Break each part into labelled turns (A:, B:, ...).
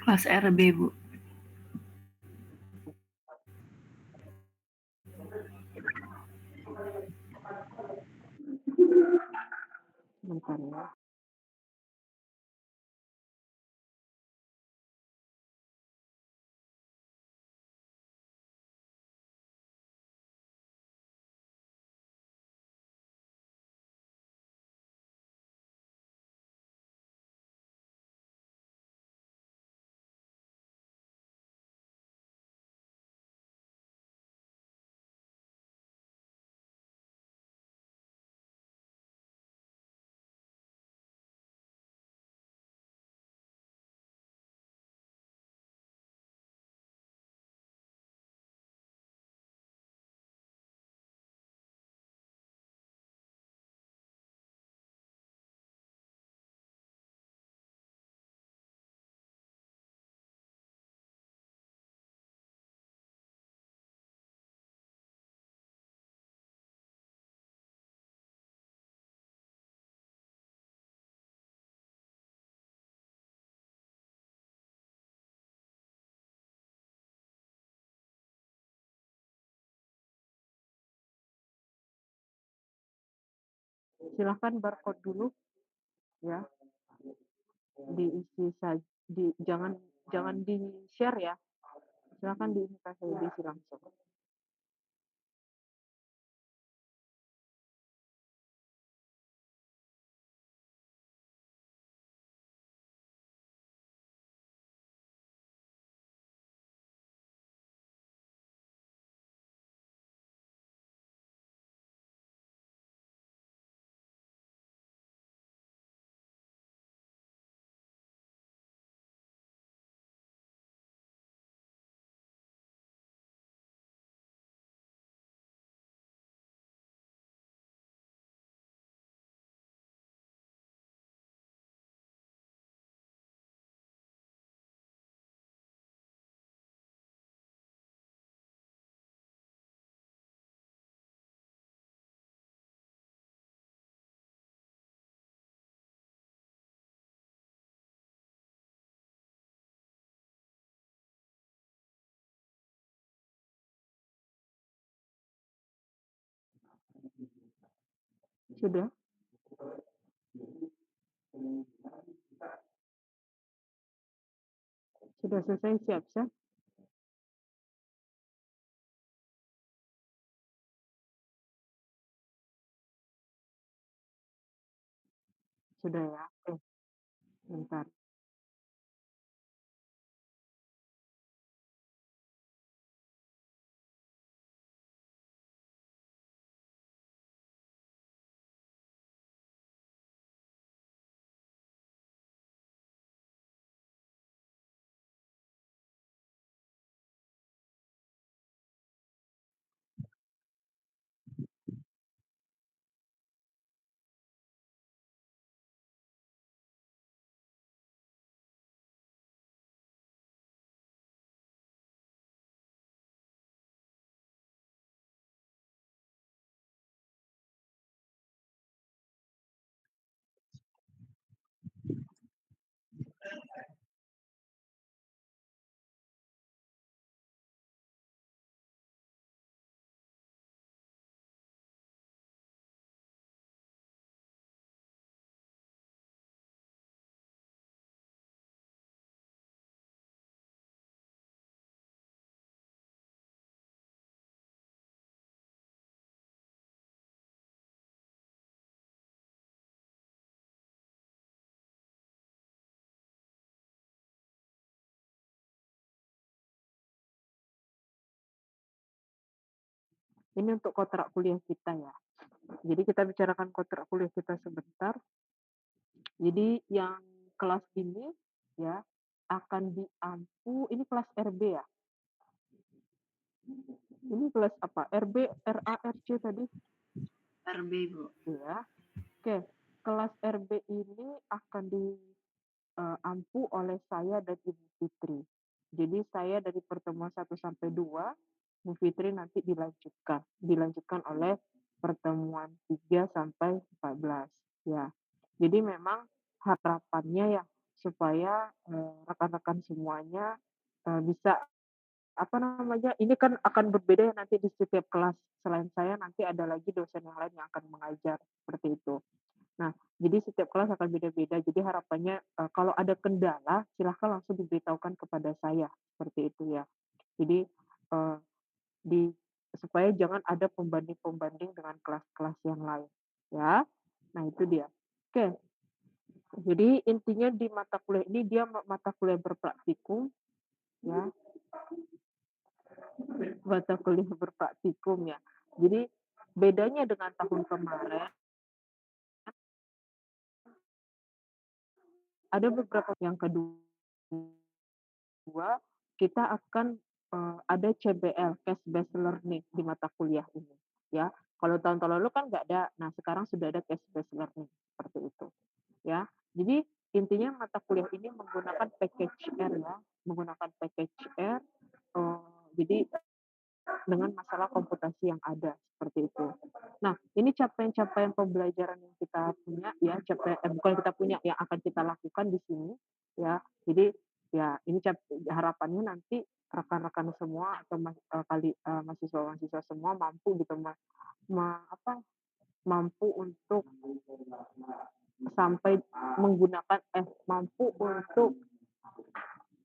A: Kelas RB, Bu.
B: Bentar ya. Silahkan barcode dulu ya, diisi saja, jangan di share ya, silahkan diisi langsung. Sudah? Sudah selesai siap-siap? Sudah ya? Oke, bentar. Ini untuk kontrak kuliah kita ya. Jadi kita bicarakan kontrak kuliah kita sebentar. Jadi yang kelas ini ya akan diampu, ini kelas RB ya. Ini kelas apa? RB, RA, RC tadi?
A: RB, Bu.
B: Ya. Oke, kelas RB ini akan diampu oleh saya dan Ibu Fitri. Jadi saya dari pertemuan 1 sampai 2, Bu Fitri nanti dilanjutkan oleh pertemuan 3 sampai 14 ya. Jadi memang harapannya ya supaya, rekan-rekan semuanya, bisa, apa namanya, ini kan akan berbeda ya nanti di setiap kelas. Selain saya nanti ada lagi dosen yang lain yang akan mengajar, seperti itu. Nah, jadi setiap kelas akan beda-beda. Jadi harapannya, kalau ada kendala silahkan langsung diberitahukan kepada saya, seperti itu ya. Jadi, eee, di supaya jangan ada pembanding-pembanding dengan kelas-kelas yang lain, ya. Nah itu dia. Oke, jadi intinya di mata kuliah ini dia mata kuliah berpraktikum ya, mata kuliah berpraktikum ya. Jadi bedanya dengan tahun kemarin, ada beberapa yang kedua, kita akan, ada CBL, Case Based Learning di mata kuliah ini, ya. Kalau tahun-tahun lalu kan nggak ada, nah sekarang sudah ada Case Based Learning, seperti itu, ya. Jadi intinya mata kuliah ini menggunakan package R ya, menggunakan package R, jadi dengan masalah komputasi yang ada, seperti itu. Nah, ini capaian-capaian pembelajaran yang kita punya ya, bukan kita punya, yang akan kita lakukan di sini, ya. Jadi, ya ini harapannya nanti rekan-rekan semua atau mahasiswa-mahasiswa semua mampu gitu mampu untuk sampai mampu untuk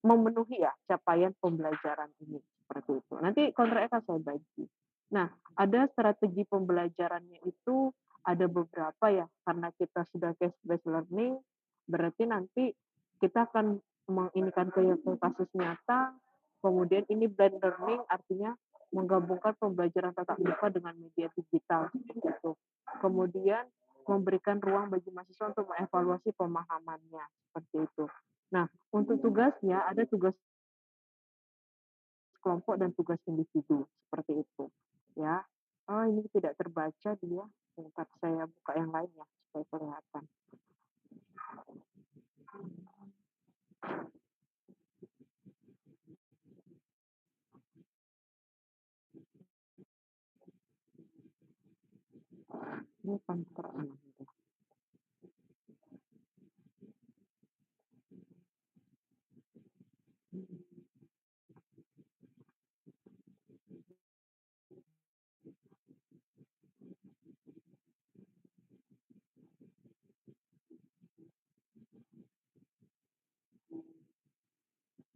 B: memenuhi ya capaian pembelajaran ini, seperti itu. Nanti kontraknya akan saya bagi. Nah, ada strategi pembelajarannya itu ada beberapa ya, karena kita sudah case based learning, berarti nanti kita akan menginikan ke kasus nyata, kemudian ini blend learning artinya menggabungkan pembelajaran tatap muka dengan media digital, seperti itu. Kemudian memberikan ruang bagi mahasiswa untuk mengevaluasi pemahamannya, seperti itu. Nah, untuk tugasnya ada tugas kelompok dan tugas individu, seperti itu, ya. Oh, ini tidak terbaca dia, sebentar saya buka yang lain ya, supaya kelihatan. Ini panter gitu.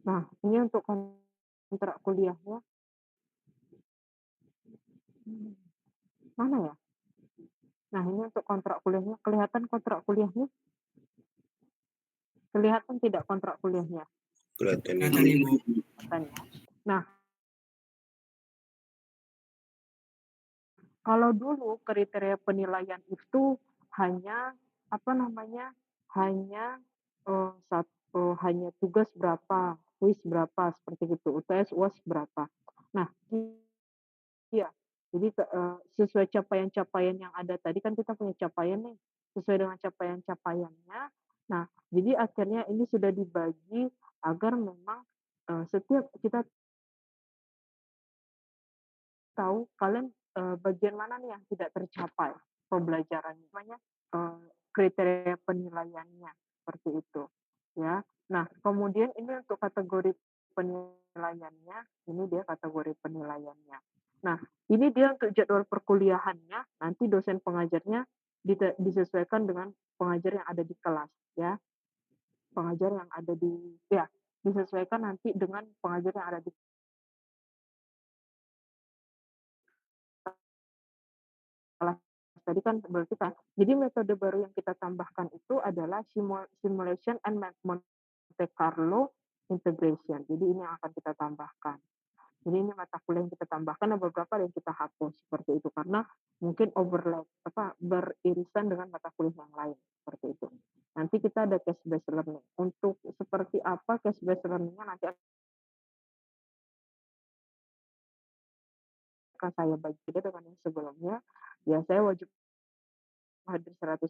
B: Nah, ini untuk kontrak kuliahnya, mana ya? Nah, ini untuk kontrak kuliahnya, kelihatan kontrak kuliahnya? Kelihatan tidak kontrak kuliahnya?
C: Kelihatan
D: Kelihatan Ibu.
B: Kelihatan ya. Nah, kalau dulu kriteria penilaian itu hanya, apa namanya, hanya, hanya tugas berapa, kuis berapa, seperti itu, UTS, UAS berapa. Nah, iya, jadi sesuai capaian-capaian yang ada tadi kan kita punya capaian nih, sesuai dengan capaian-capaiannya. Nah, jadi akhirnya ini sudah dibagi agar memang, setiap kita tahu kalian, bagian mana nih yang tidak tercapai pembelajarannya, namanya, kriteria penilaiannya, seperti itu, ya. Nah, kemudian ini untuk kategori penilaiannya, ini dia kategori penilaiannya. Nah, ini dia untuk jadwal perkuliahannya, nanti dosen pengajarnya disesuaikan dengan pengajar yang ada di kelas, ya. Pengajar yang ada di ya, disesuaikan nanti dengan pengajar yang ada di kelas tadi kan berarti kan. Jadi metode baru yang kita tambahkan itu adalah simulation and Monte Carlo integration. Jadi ini yang akan kita tambahkan. Jadi ini mata kuliah yang kita tambahkan dan beberapa yang kita hapus seperti itu karena mungkin beririsan dengan mata kuliah yang lain seperti itu. Nanti kita ada case based learning. Untuk seperti apa case based learning-nya nanti akan saya bagi dengan yang sebelumnya. Ya saya wajib hadir 100%,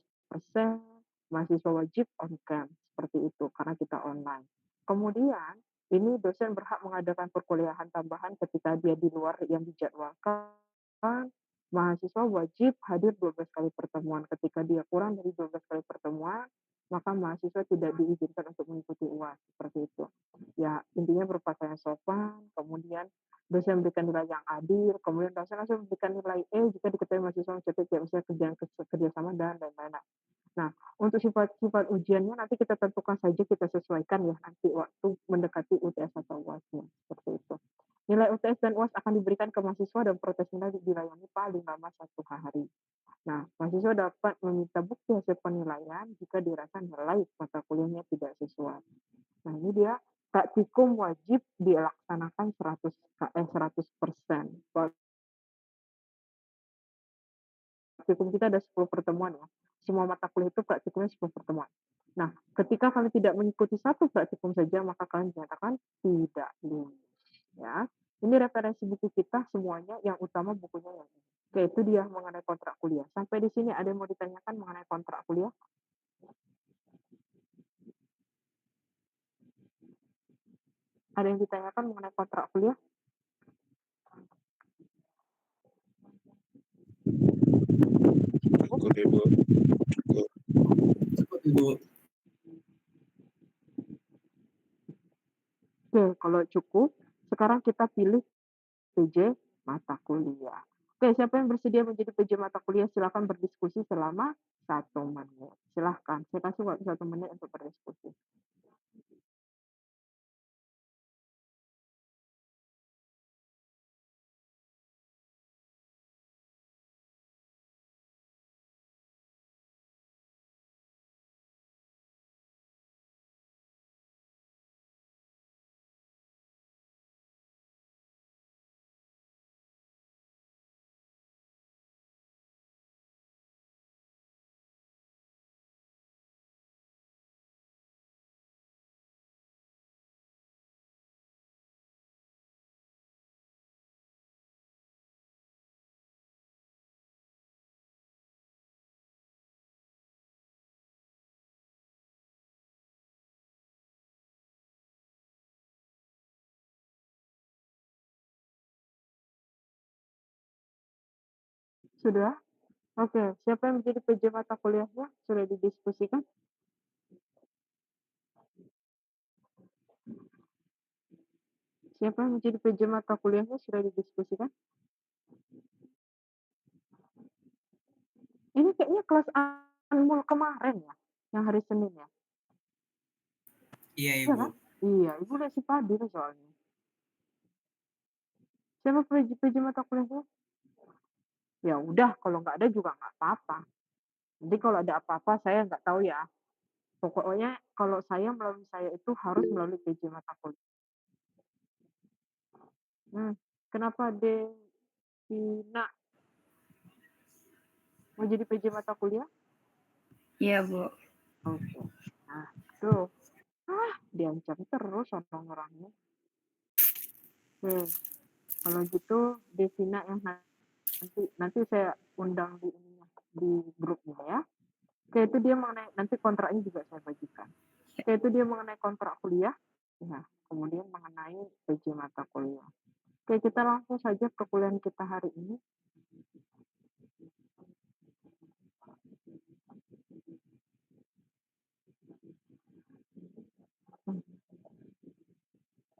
B: mahasiswa wajib on cam, seperti itu, karena kita online. Kemudian, ini dosen berhak mengadakan perkuliahan tambahan ketika dia di luar yang dijadwalkan. Mahasiswa wajib hadir 12 kali pertemuan. Ketika dia kurang dari 12 kali pertemuan, maka mahasiswa tidak diizinkan untuk mengikuti UAS, seperti itu. Ya, intinya berpakaian sopan, kemudian dosen memberikan nilai yang adil, kemudian dosen langsung memberikan nilai E jika diketahui mahasiswa mencapai kayak misalnya kerjasama dan lain-lain. Nah, untuk sifat-sifat ujiannya nanti kita tentukan saja, kita sesuaikan ya nanti waktu mendekati UTS atau UAS-nya, seperti itu. Nilai UTS dan UAS akan diberikan ke mahasiswa dan protes nilai dilayani paling lama 1 hari. Nah, mahasiswa dapat meminta bukti hasil penilaian jika dirasa nilai mata kuliahnya tidak sesuai. Nah, ini dia praktikum wajib dilaksanakan 100%. Praktikum kita ada 10 pertemuan ya. Semua mata kuliah itu praktikumnya 10 pertemuan. Nah, ketika kalian tidak mengikuti satu praktikum saja, maka kalian dinyatakan tidak lulus. Ya, ini referensi buku kita semuanya, yang utama bukunya yang ini. Oke, itu dia mengenai kontrak kuliah. Sampai di sini ada yang mau ditanyakan mengenai kontrak kuliah? Ada yang ditanyakan mengenai kontrak kuliah?
C: Cukup Ibu. Cukup. Cukup Ibu.
B: Oke, kalau cukup, sekarang kita pilih PJ mata kuliah. Oke, siapa yang bersedia menjadi PJ mata kuliah, silakan berdiskusi selama 1 menit. Silahkan, saya kasih waktu 1 menit untuk berdiskusi. Sudah? Oke, siapa yang menjadi PJ mata kuliahnya? Sudah didiskusikan? Siapa yang menjadi PJ mata kuliahnya sudah didiskusikan? Ini kayaknya kelas Anmul kemarin ya, yang hari Senin ya?
C: Iya
B: Iya
C: Ibu.
B: kan? Iya, Ibu lihat si Padi nih soalnya. Siapa PJ mata kuliahnya? Ya udah, kalau nggak ada juga nggak apa-apa. Nanti kalau ada apa-apa saya nggak tahu ya. Pokoknya kalau saya melalui saya itu harus melalui PJ mata kuliah. Kenapa Devina mau jadi PJ mata kuliah?
A: Iya, Bu.
B: Oke. Nah, tuh. Diancam terus orang orangnya. Oke. Kalau gitu Devina yang nanti saya undang di grupnya ya. Oke, itu dia mengenai nanti kontraknya juga saya bagikan. Oke, itu dia mengenai kontrak kuliah. Ya, kemudian mengenai PJ mata kuliah. Oke, kita langsung saja ke kuliah kita hari ini.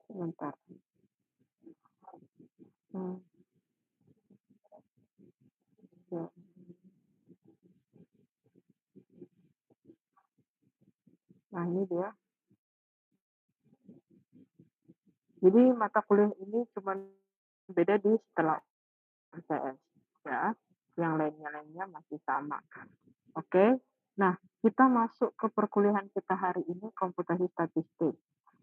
B: Sebentar. Ya. Nah, ini dia. Jadi mata kuliah ini cuma beda di setelah MTS ya. Yang lainnya masih sama. Oke. Nah, kita masuk ke perkuliahan kita hari ini, komputasi statistik.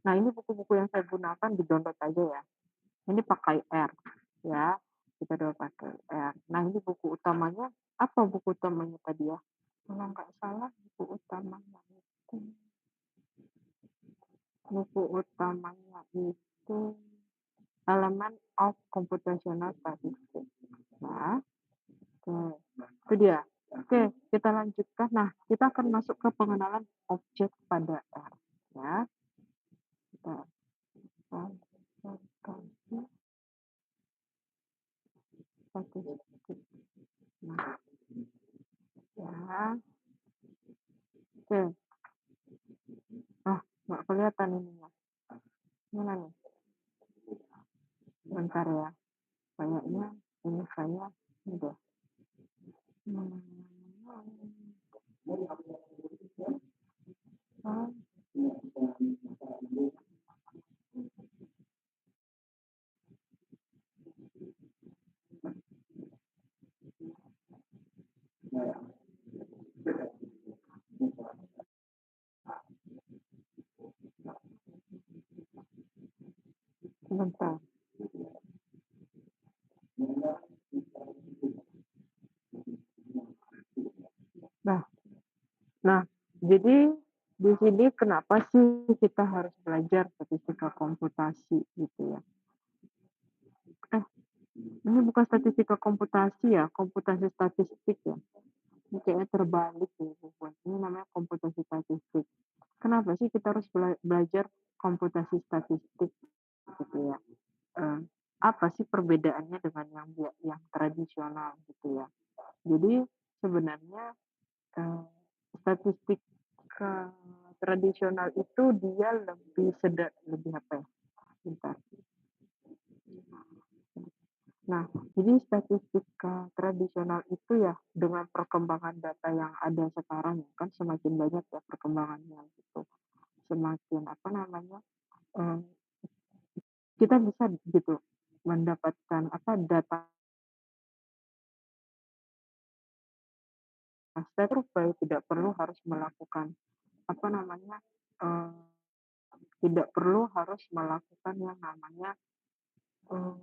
B: Nah, ini buku-buku yang saya gunakan di-download aja ya. Ini pakai R ya. Kita udah pakai R. Nah, ini buku utamanya. Apa buku utamanya tadi ya? Kalau nggak salah buku utamanya itu Element of Computational Statistics. Nah, itu dia. Oke, kita lanjutkan. Nah, kita akan masuk ke pengenalan objek pada R. Ya, kita statistik. Nah, ya. Oke. kelihatan ininya. Mana nih? Bentar ya. Kayaknya ini saya ini deh. Hmm. Ah, Bentar. Nah, nah, jadi di sini kenapa sih kita harus belajar statistika komputasi gitu ya? Eh, ini bukan statistika komputasi ya, komputasi statistik ya. Ini kayaknya terbalik ya, Bu. Ini namanya komputasi statistik. Kenapa sih kita harus belajar komputasi statistik gitu ya? Eh, apa sih perbedaannya dengan yang tradisional gitu ya? Jadi sebenarnya statistik tradisional itu dia lebih apa ya? Bentar. Nah, jadi statistika tradisional itu ya dengan perkembangan data yang ada sekarang ya, kan semakin banyak ya perkembangannya gitu. Semakin apa namanya? eh, kita bisa gitu mendapatkan apa data survei, tidak perlu harus melakukan apa namanya? eh, tidak perlu harus melakukan yang namanya eh,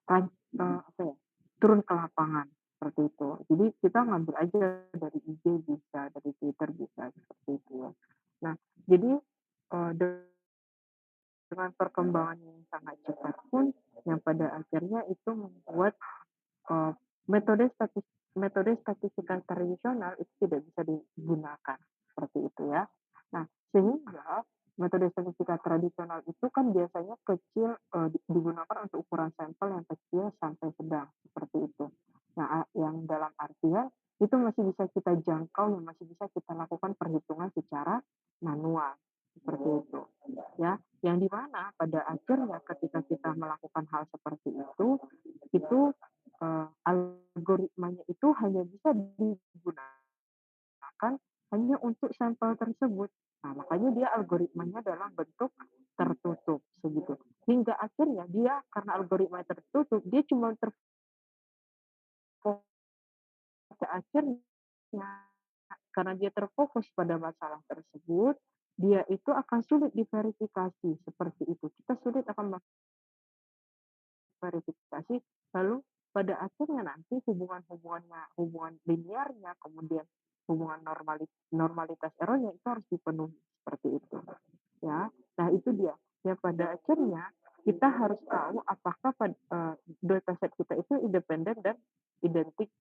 B: apa ya, turun ke lapangan, seperti itu. Jadi kita ngambil aja dari IG bisa, dari Twitter bisa, seperti itu ya. Nah, jadi, dengan perkembangan yang sangat cepat pun, yang pada akhirnya itu membuat, eee, metode statistika tradisional itu tidak bisa digunakan, seperti itu ya. Nah, sehingga metode statistika tradisional itu kan biasanya kecil, digunakan untuk ukuran sampel yang kecil sampai sedang, seperti itu. Nah, yang dalam artian itu masih bisa kita jangkau dan masih bisa kita lakukan perhitungan secara manual, seperti itu, ya. Yang di mana pada akhirnya ketika kita melakukan hal seperti itu, algoritmanya itu hanya bisa digunakan hanya untuk sampel tersebut. Nah, makanya dia algoritmanya dalam bentuk tertutup, segitu. Hingga akhirnya dia karena algoritma tertutup, dia cuma terfokus pada akhirnya karena dia terfokus pada masalah tersebut, dia itu akan sulit diverifikasi, seperti itu. Kita sulit akan verifikasi, lalu pada akhirnya nanti hubungan linearnya, kemudian hubungan normalitas errornya itu harus dipenuhi, seperti itu, ya. Nah itu dia, ya pada akhirnya kita harus tahu apakah dataset kita itu independen dan identik,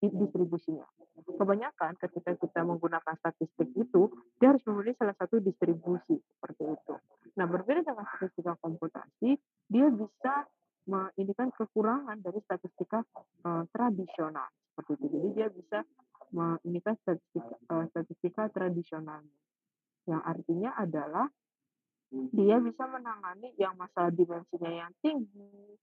B: distribusinya. Kebanyakan ketika kita menggunakan statistik itu, dia harus memenuhi salah satu distribusi, seperti itu. Nah berbeda dengan statistika komputasi, dia bisa ini kan kekurangan dari statistika tradisional, seperti itu. Jadi dia bisa ini kan statistika tradisionalnya, yang artinya adalah dia bisa menangani yang masalah dimensinya yang tinggi,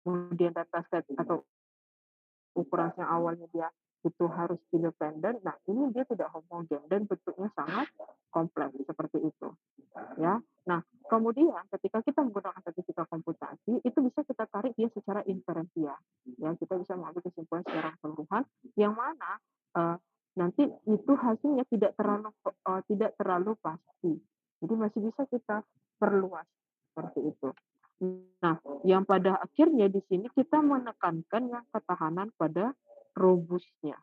B: kemudian dataset atau ukuran yang awalnya dia itu harus independen. Nah, ini dia tidak homogen dan bentuknya sangat kompleks seperti itu, ya. Nah, kemudian ketika kita menggunakan statistika komputasi, itu bisa kita tarik dia secara inferensial, ya. Kita bisa mengambil kesimpulan secara keseluruhan yang mana nanti itu hasilnya tidak terlalu pasti. Jadi masih bisa kita perluas seperti itu. Nah, yang pada akhirnya di sini kita menekankan yang ketahanan pada robustnya,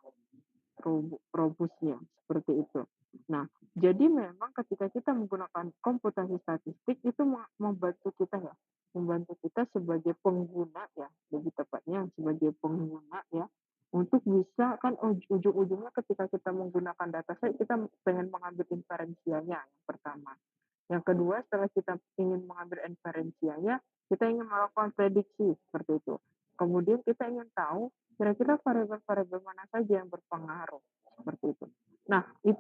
B: robustnya seperti itu. Nah, jadi memang ketika kita menggunakan komputasi statistik itu membantu kita ya, membantu kita sebagai pengguna ya, lebih tepatnya sebagai pengguna ya, untuk bisa kan ujung-ujungnya ketika kita menggunakan dataset kita pengen mengambil inferensialnya yang pertama. Yang kedua, setelah kita ingin mengambil inferensianya, kita ingin melakukan prediksi seperti itu. Kemudian kita ingin tahu Kira-kira variabel-variabel mana saja yang berpengaruh? Seperti itu. Nah, itu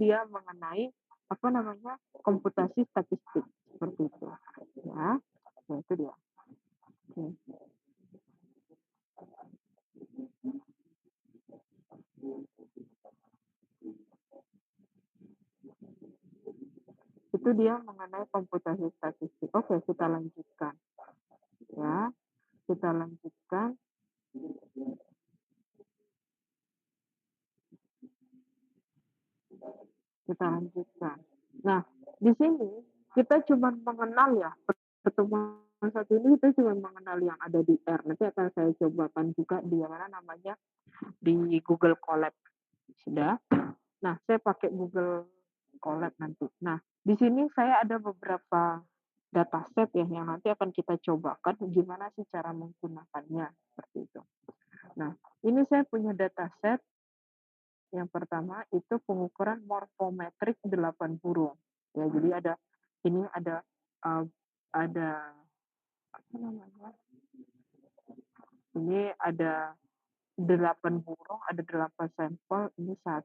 B: dia mengenai apa namanya komputasi statistik seperti itu. Ya, ya itu dia. Oke. Itu dia mengenai komputasi statistik. Oke, kita lanjutkan. Ya, kita lanjutkan. Kita lanjutkan. Nah, di sini kita cuma mengenal ya pertemuan satu ini kita cuma mengenal yang ada di R. Nanti akan saya cobakan juga di mana namanya di Google Colab. Sudah. Nah, saya pakai Google Colab nanti. Nah, di sini saya ada beberapa dataset ya yang nanti akan kita cobakan gimana sih cara menggunakannya seperti itu. Nah, ini saya punya dataset yang pertama itu pengukuran morfometrik 8 burung. Ya, jadi ada apa namanya? Ini ada 8 burung, ada 8 sampel. Ini 1,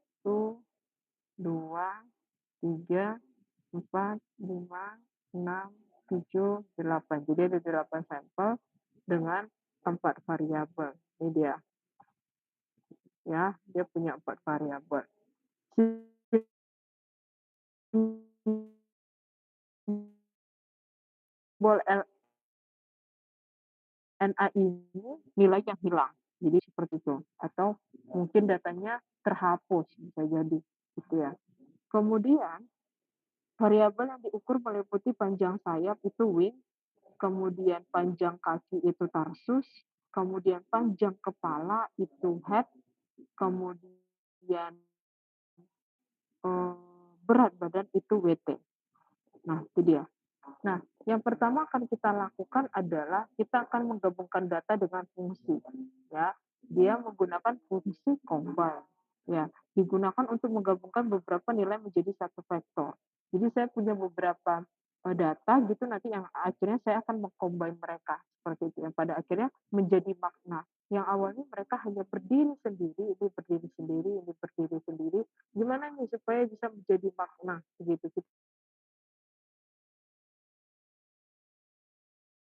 B: 2, 3, 4, 5, 6, 7, 8. Jadi ada 8 sampel dengan 4 variabel. Ini dia. Ya, dia punya 4 variabel. Simbol NA ini nilai yang hilang. Jadi seperti itu. Atau mungkin datanya terhapus, bisa jadi gitu ya. Kemudian variabel yang diukur meliputi panjang sayap itu wing, kemudian panjang kaki itu tarsus, kemudian panjang kepala itu head, kemudian berat badan itu WT. Nah, itu dia. Nah, yang pertama akan kita lakukan adalah kita akan menggabungkan data dengan fungsi. Ya, dia menggunakan fungsi combine. Ya, digunakan untuk menggabungkan beberapa nilai menjadi satu vektor. Jadi saya punya beberapa data gitu nanti yang akhirnya saya akan mengcombine mereka seperti itu yang pada akhirnya menjadi makna. Yang awalnya mereka hanya berdiri sendiri, ini berdiri sendiri, ini berdiri sendiri. Gimana nih supaya bisa menjadi makna begitu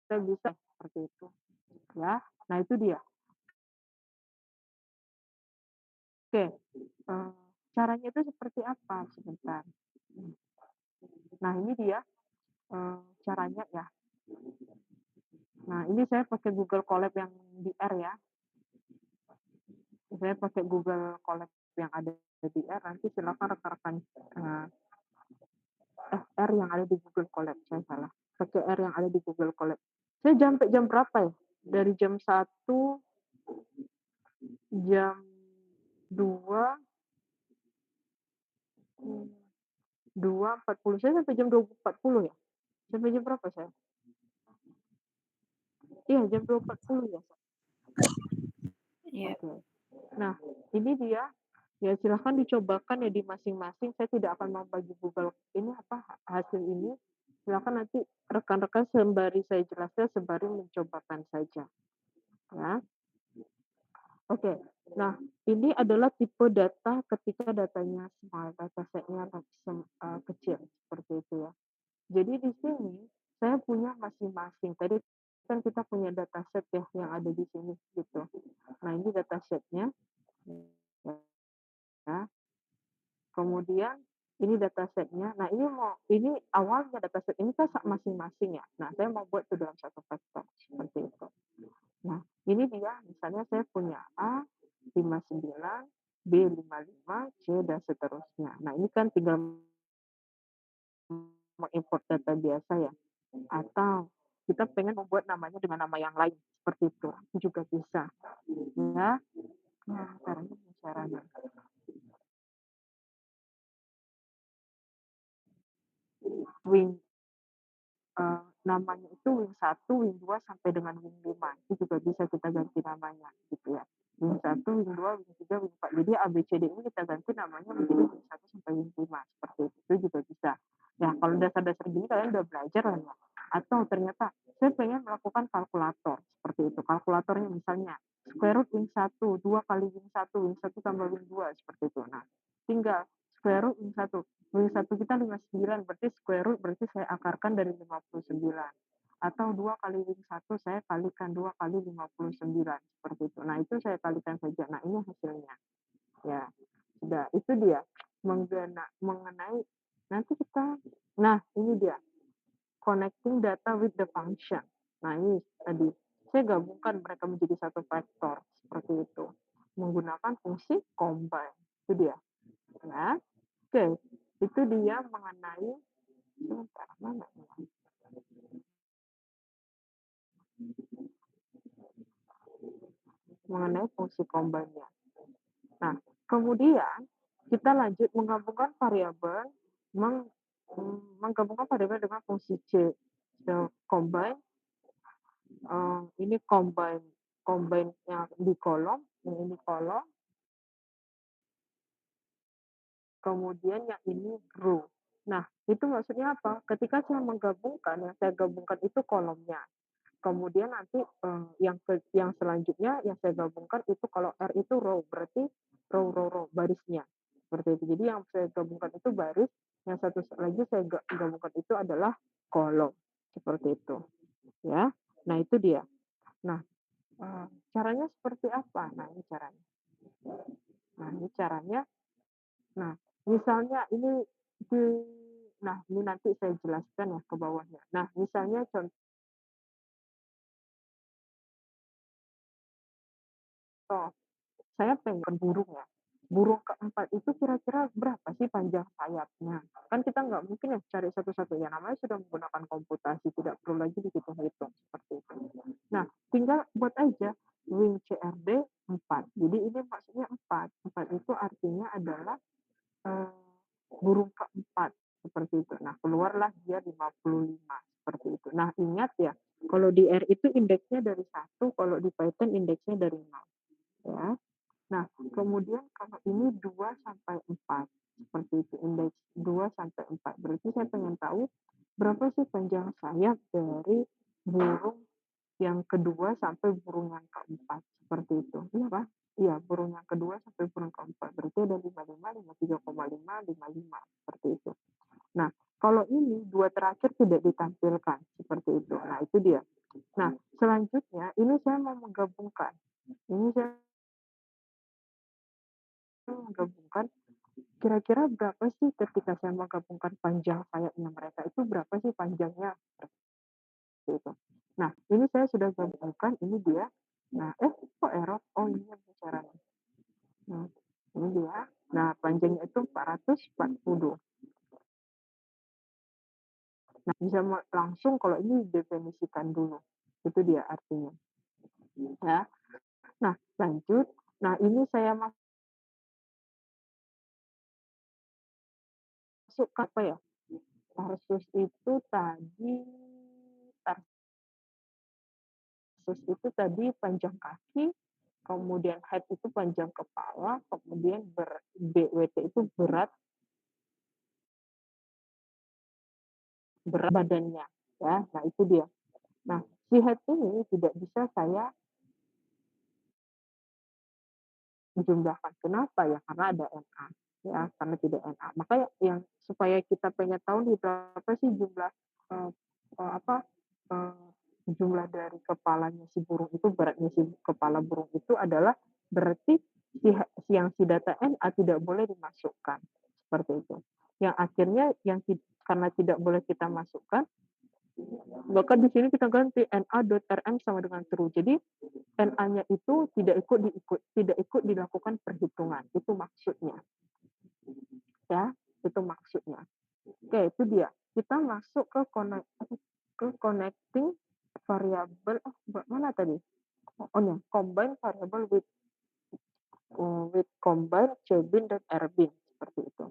B: kita bisa seperti itu ya. Nah itu dia. Oke, caranya itu seperti apa? Sebentar. Nah ini dia caranya ya. Nah ini saya pakai Google Colab yang di R ya. Saya pakai Google Colab yang ada di R. Nanti silakan rekan-rekan R yang ada di Google Colab. Saya salah. Pakai R yang ada di Google Colab. Saya sampai jam berapa ya? Dari jam 1, jam 2, 2.40. Saya sampai jam 2.40 ya? Sampai jam berapa saya? Iya, jam 2.40 ya?
A: Iya.
B: Oke. Nah, ini dia. Ya, silahkan dicobakan ya di masing-masing. Saya tidak akan membagi Google ini hasil ini. Silahkan nanti rekan-rekan sembari saya jelaskan, sembari mencobakan saja. Ya. Oke. Nah, ini adalah tipe data ketika datanya small, data setnya kecil seperti itu ya. Jadi di sini saya punya masing-masing. Tadi kan kita punya dataset ya yang ada di sini gitu. Nah ini datasetnya. Ya. Kemudian ini datasetnya. Nah ini awalnya dataset ini kan masing-masing ya. Nah saya mau buat itu dalam satu vektor seperti itu. Nah ini dia. Misalnya saya punya A 59, B 55, C dan seterusnya. Nah ini kan tinggal mengimport data biasa ya. Atau kita pengen membuat namanya dengan nama yang lain seperti itu juga bisa ya. Nah, caranya wing namanya itu wing 1, wing 2 sampai dengan wing 5 itu juga bisa kita ganti namanya gitu ya. Wing 1, wing 2, wing 3, wing 4. Jadi ABCD ini kita ganti namanya menjadi wing 1 sampai wing 5 seperti itu juga bisa. Ya, kalau dasar-dasar gini kalian udah belajar lah ya. Atau ternyata saya pengen melakukan kalkulator, seperti itu. Kalkulatornya misalnya square root wing 1, 2 kali wing 1, wing 1 tambah wing 2, seperti itu. Nah, tinggal square root wing 1. Wing 1 kita 59, berarti square root berarti saya akarkan dari 59. Atau 2 kali wing 1 saya kalikan 2 kali 59, seperti itu. Nah, itu saya kalikan saja. Nah, ini hasilnya. Ya, sudah. Itu dia mengenai nanti kita. Nah, ini dia connecting data with the function. Nah, ini tadi saya gabungkan mereka menjadi satu vektor seperti itu menggunakan fungsi combine. Itu dia. Ya. Oke, itu dia mengenai sebentar, mana ya? Mengenai fungsi combine-nya. Nah, kemudian kita lanjut menggabungkan variabel menggabungkan variabel dengan fungsi C. So, combine ini combine-nya di kolom, yang ini kolom, kemudian yang ini row. Nah, itu maksudnya apa? Ketika saya menggabungkan, yang saya gabungkan itu kolomnya. Kemudian nanti yang selanjutnya yang saya gabungkan itu kalau R itu row, berarti row barisnya. Seperti itu. Jadi yang saya gabungkan itu baris, yang satu lagi saya gabungkan itu adalah kolom. Seperti itu. Ya. Nah, itu dia. Nah, caranya seperti apa? Nah, ini caranya. Nah, ini caranya. Nah, misalnya ini ini nanti saya jelaskan ya ke bawahnya. Nah, misalnya contoh, saya pengen burung ya. Burung keempat itu kira-kira berapa sih panjang sayapnya? Kan kita nggak mungkin ya cari satu-satu ya, namanya sudah menggunakan komputasi, tidak perlu lagi dihitung-hitung seperti itu. Nah, tinggal buat aja wing CRD 4. Jadi ini maksudnya 4. 4 itu artinya adalah burung keempat seperti itu. Nah, keluarlah dia 55 seperti itu. Nah, ingat ya, kalau di R itu indeksnya dari 1, kalau di Python indeksnya dari 0. Ya. Nah, kemudian kalau ini 2 sampai 4 seperti itu, indeks 2 sampai 4. Berarti saya pengen tahu berapa sih panjang sayap dari burung yang kedua sampai burung yang keempat seperti itu. Iya, Pak? Iya, burung yang kedua sampai burung keempat. Berarti ada 55, 53,5, 55 seperti itu. Nah, kalau ini dua terakhir tidak ditampilkan seperti itu. Nah, itu dia. Nah, selanjutnya ini saya mau menggabungkan. Ini saya menggabungkan kira-kira berapa sih ketika saya menggabungkan panjang sayapnya mereka itu berapa sih panjangnya seperti itu. Nah, ini saya sudah gabungkan, ini dia. Nah, kok error? Oh, ini bicaranya. Nah, ini dia. Nah, panjangnya itu 440. Nah, bisa langsung kalau ini definisikan dulu. Itu dia artinya. Ya. Nah, lanjut. Nah, ini saya masuk ke apa ya? Tarsus itu tadi panjang kaki, kemudian head itu panjang kepala, kemudian BWT itu berat badannya, ya. Nah, itu dia. Nah, si head ini tidak bisa saya jumlahkan. Kenapa ya? Karena ada NA, ya, karena tidak NA. Makanya yang supaya kita pengen tahu nih berapa sih jumlah eh, apa jumlah dari kepalanya si burung itu, beratnya si kepala burung itu adalah berarti si data NA tidak boleh dimasukkan seperti itu. Yang akhirnya karena tidak boleh kita masukkan, maka di sini kita ganti NA.rm sama dengan true. Jadi NA-nya itu tidak ikut dilakukan perhitungan. Itu maksudnya. Ya, itu maksudnya. Oke, itu dia. Kita masuk ke connecting variable mana tadi? Oh ya, combine variable with combine cbin dan rbin seperti itu.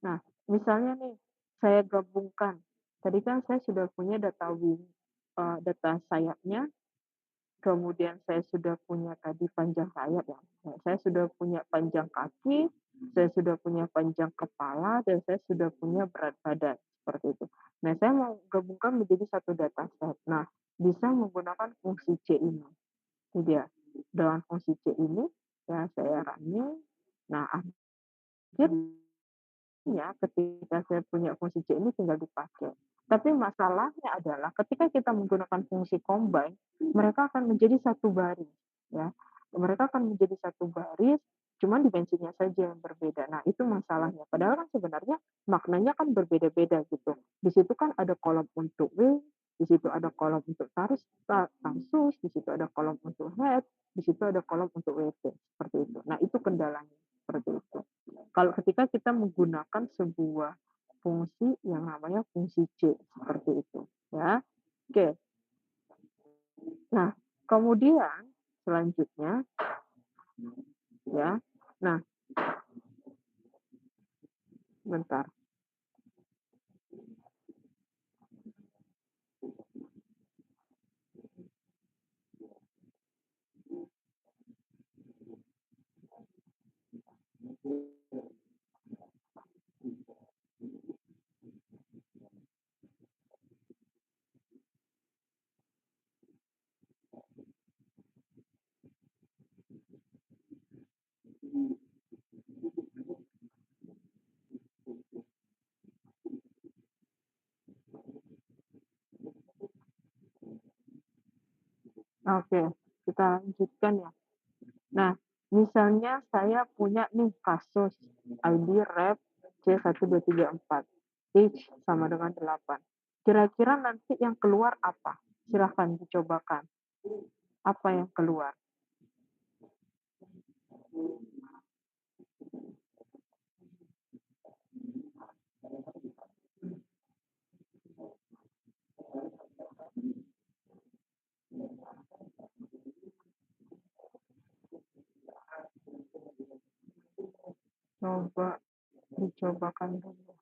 B: Nah, misalnya nih saya gabungkan. Tadi kan saya sudah punya data sayapnya, kemudian saya sudah punya tadi panjang sayap ya. Saya sudah punya panjang kaki, saya sudah punya panjang kepala, dan saya sudah punya berat badan, seperti itu. Nah, saya mau gabungkan menjadi satu dataset. Nah, bisa menggunakan fungsi C ini. Ini dia. Dengan fungsi C ini, ya saya running. Nah, akhirnya ketika saya punya fungsi C ini tinggal dipakai. Tapi masalahnya adalah ketika kita menggunakan fungsi combine, mereka akan menjadi satu baris, ya. Mereka akan menjadi satu baris, cuman dimensinya saja yang berbeda. Nah, itu masalahnya. Padahal kan sebenarnya maknanya kan berbeda-beda gitu. Di situ kan ada kolom untuk wing, di situ ada kolom untuk tarsus, di situ ada kolom untuk head, di situ ada kolom untuk WT, seperti itu. Nah, itu kendalanya, seperti itu. Kalau ketika kita menggunakan sebuah fungsi yang namanya fungsi C, seperti itu, ya. Oke. Nah, kemudian selanjutnya, ya. Nah, bentar. Oke, kita lanjutkan ya. Nah, misalnya saya punya nih kasus ID rep C1234, H sama dengan 8. Kira-kira nanti yang keluar apa? Silahkan dicobakan. Apa yang keluar? Coba dicobakan dulu.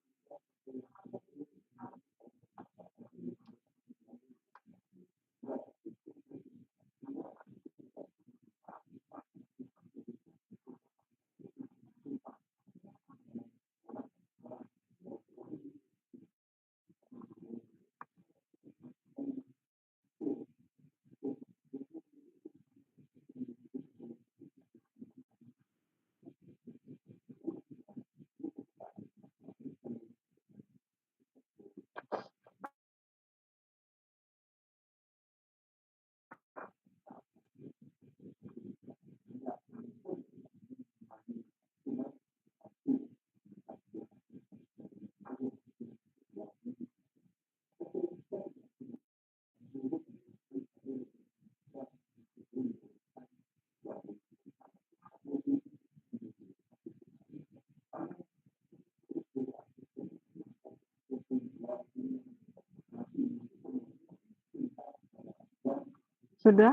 B: Sudah?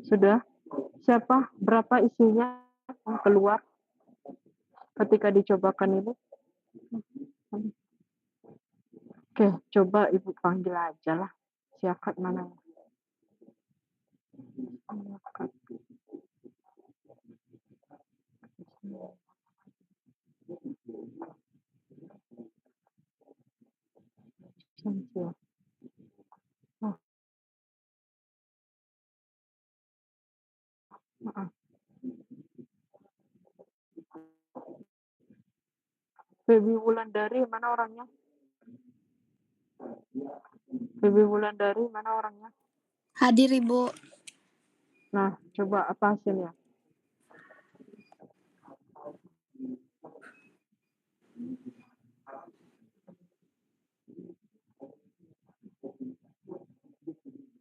B: Sudah? Siapa? Berapa isinya yang keluar ketika dicobakan ini? Oke, coba Ibu panggil aja lah. Siakat mana? Siakat. Sensil. Oh, maaf. Baby Wulandari, mana orangnya? Baby Wulandari, mana orangnya?
A: Hadir, Ibu.
B: Nah, coba apa hasilnya?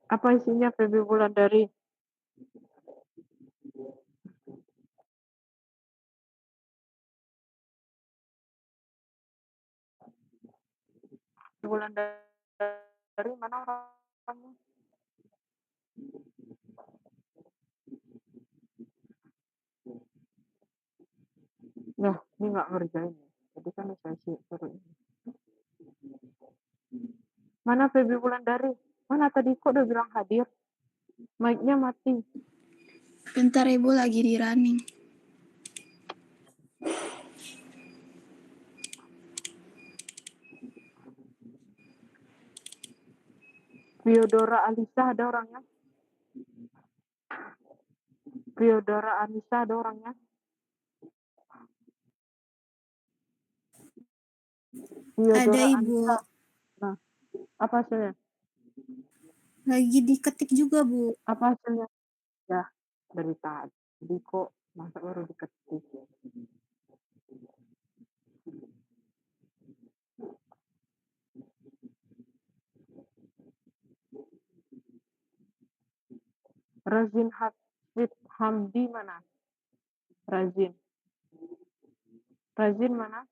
B: Apa isinya Baby Wulandari? Wulandari, mana orangnya? Nah, ini nggak ngerjain. Jadi kan saya suruh ini. Mana Baby Wulandari? Mana tadi kok udah bilang hadir? Mic-nya mati.
A: Bentar, Ibu, lagi di running.
B: Fyodora Alisa ada orangnya? Fyodora Alisa ada orangnya?
A: Ada
B: Fyodora
A: Ibu.
B: Alisa. Nah, apa hasilnya?
A: Lagi diketik juga Bu.
B: Apa hasilnya? Ya, dari tadi kok masa baru diketik. Razin Hafid Hamdi mana? Razin. Razin mana?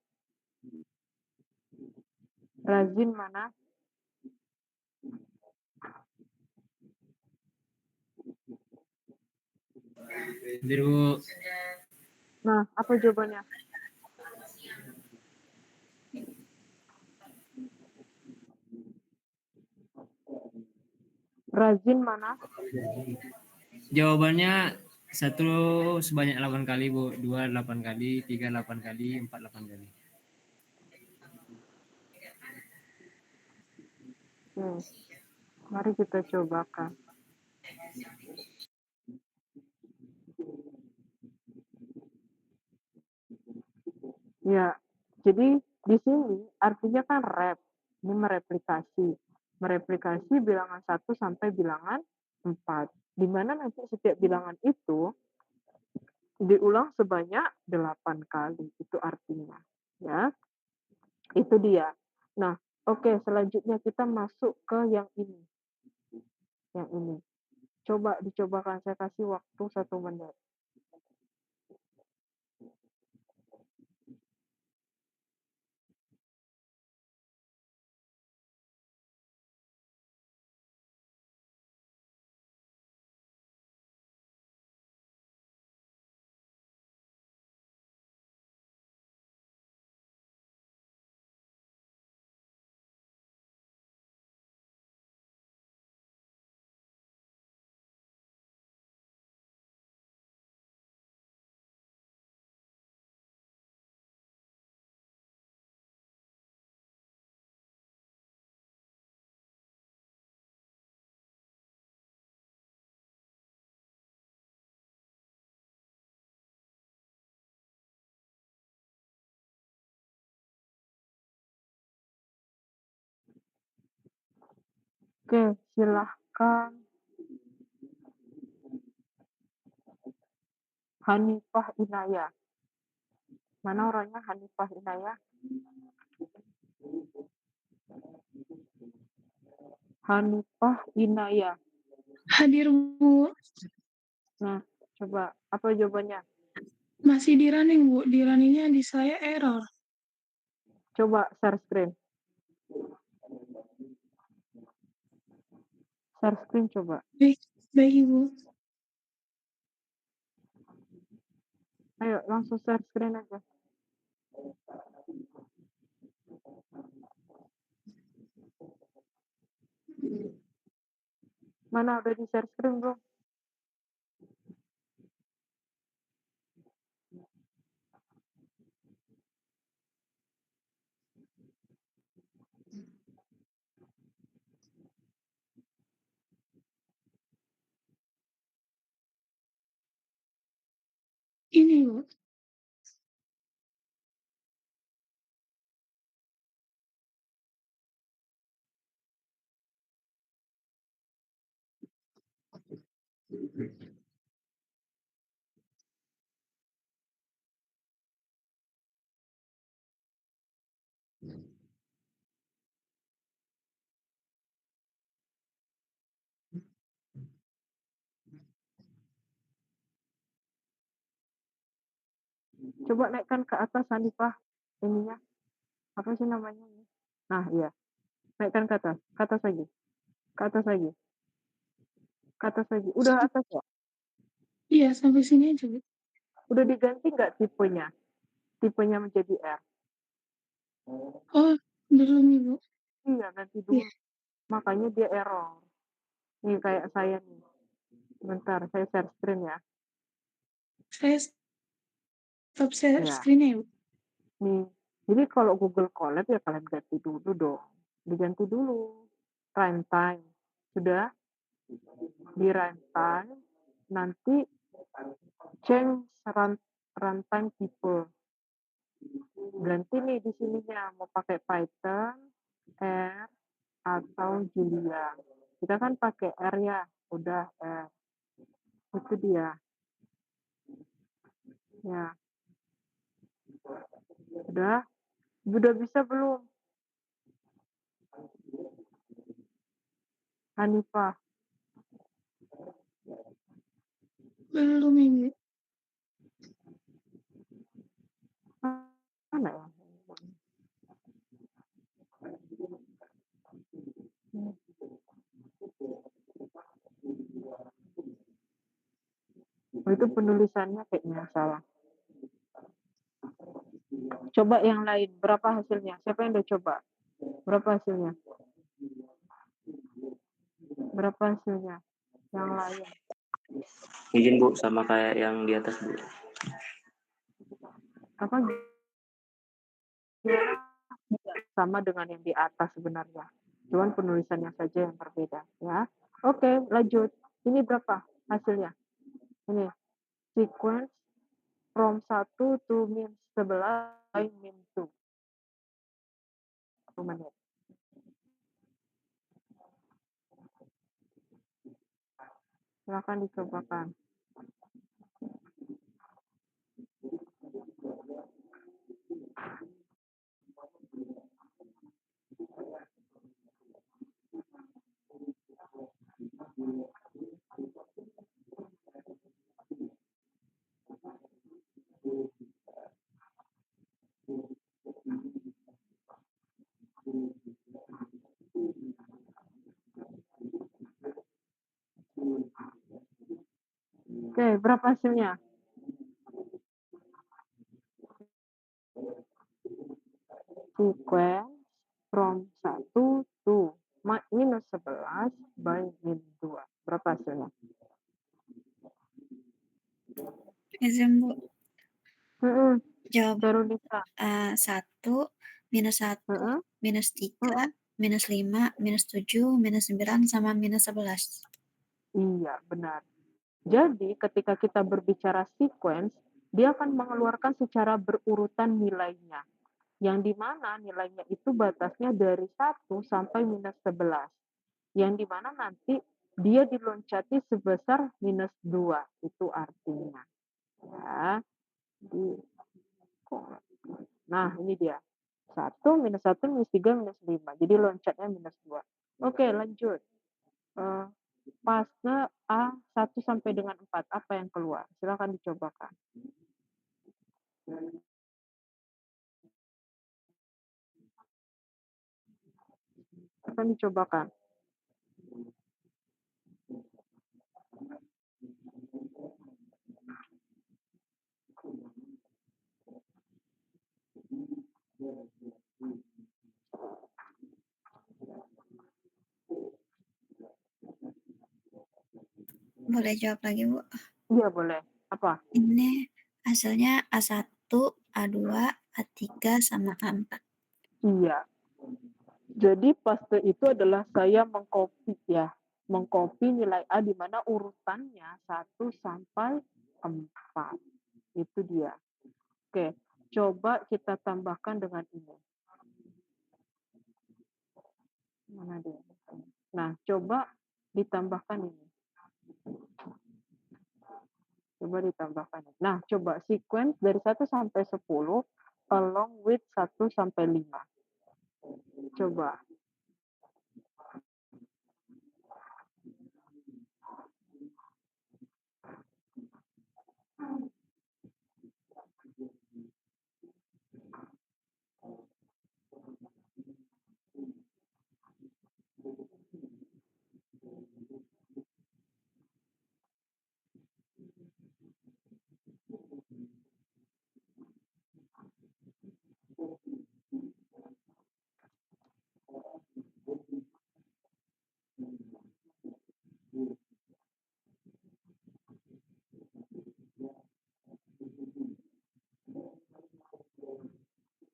B: Razin mana?
C: Biru.
B: Nah, apa jawabannya? Razin mana?
C: Jawabannya 1 sebanyak 8 kali, Bu. 2 8 kali, 3 8 kali, 4 8 kali.
B: Mari kita cobakan. Ya, jadi di sini artinya kan rep. Ini mereplikasi. Mereplikasi bilangan 1 sampai bilangan 4. Di mana nanti setiap bilangan itu diulang sebanyak 8 kali. Itu artinya. Ya, itu dia. Nah, oke, selanjutnya kita masuk ke yang ini. Yang ini. Coba dicobakan, saya kasih waktu 1 menit. Oke, silahkan. Hanifah Inayah. Mana orangnya Hanifah Inayah? Hanifah Inayah.
A: Hadir Bu.
B: Nah, coba apa jawabannya?
A: Masih di running Bu. Di runningnya di saya error.
B: Coba share screen. Share screen coba.
A: Baik, baik Ibu.
B: Ayo langsung share screen aja. Mana udah di share screen belum?
A: Ini Bu.
B: Coba naikkan ke atas Hanifah ininya. Apa sih namanya ini? Nah, iya. Naikkan ke atas. Ke atas lagi. Ke atas lagi. Ke atas lagi. Udah atas ya?
A: Iya, sampai sini aja Bu.
B: Udah diganti nggak tipenya? Tipenya menjadi R.
A: Oh, belum Ibu.
B: Iya, ganti
A: Iya.
B: dulu. Makanya dia error. Nih kayak saya nih. Bentar, saya share screen ya.
A: Saya stop share
B: Ya,
A: screen-nya ya Bu.
B: nih. Jadi kalau Google Colab ya kalian ganti dulu dong. Diganti dulu. Prime time. Sudah dirantai, nanti change runtime tipe. Ganti nih di sininya mau pakai Python, R, atau Julia. Kita kan pakai R ya, udah R. Itu dia. Ya, udah bisa belum? Hanifah,
A: Belum Ibu.
B: mana ya? Oh, itu penulisannya kayaknya salah. Coba yang lain, berapa hasilnya? Siapa yang udah coba? Berapa hasilnya? Berapa hasilnya? Yang lain.
D: Izin Bu, sama kayak yang di atas Bu.
B: Apa gimana? Sama dengan yang di atas sebenarnya. Cuman penulisannya saja yang berbeda ya. Oke, lanjut. Ini berapa hasilnya? Ini sequence from 1 to min 11 by min 2. 1 menit. Silakan dicobakan. Oke, berapa hasilnya? Sequence from 1 to minus 11 by min 2. Berapa hasilnya?
E: Izin Bu, jawab
B: Veronica.
E: 1, minus 1, minus 3, minus 5, minus 7, minus 9, sama minus 11.
B: Iya, benar. Jadi ketika kita berbicara sequence, dia akan mengeluarkan secara berurutan nilainya. Yang dimana nilainya itu batasnya dari 1 sampai minus 11. Yang dimana nanti dia diloncati sebesar minus 2. Itu artinya. Ya. Nah, ini dia. 1, minus 1, minus 3, minus 5. Jadi loncatnya minus 2. Oke, lanjut. Fase A 1 sampai dengan 4. Apa yang keluar? Silakan dicobakan. Akan dicobakan.
E: Boleh jawab lagi Bu?
B: Iya, boleh. Apa?
E: Ini hasilnya A1, A2, A3, sama A4.
B: Iya. Jadi fase itu adalah saya mengcopy ya. Mengcopy nilai A di mana urutannya 1 sampai 4. Itu dia. Oke, coba kita tambahkan dengan ini. Mana dia? Nah, coba ditambahkan ini. Coba ditambahkan. Nah, coba sequence dari 1 sampai 10 along with 1 sampai 5. Coba.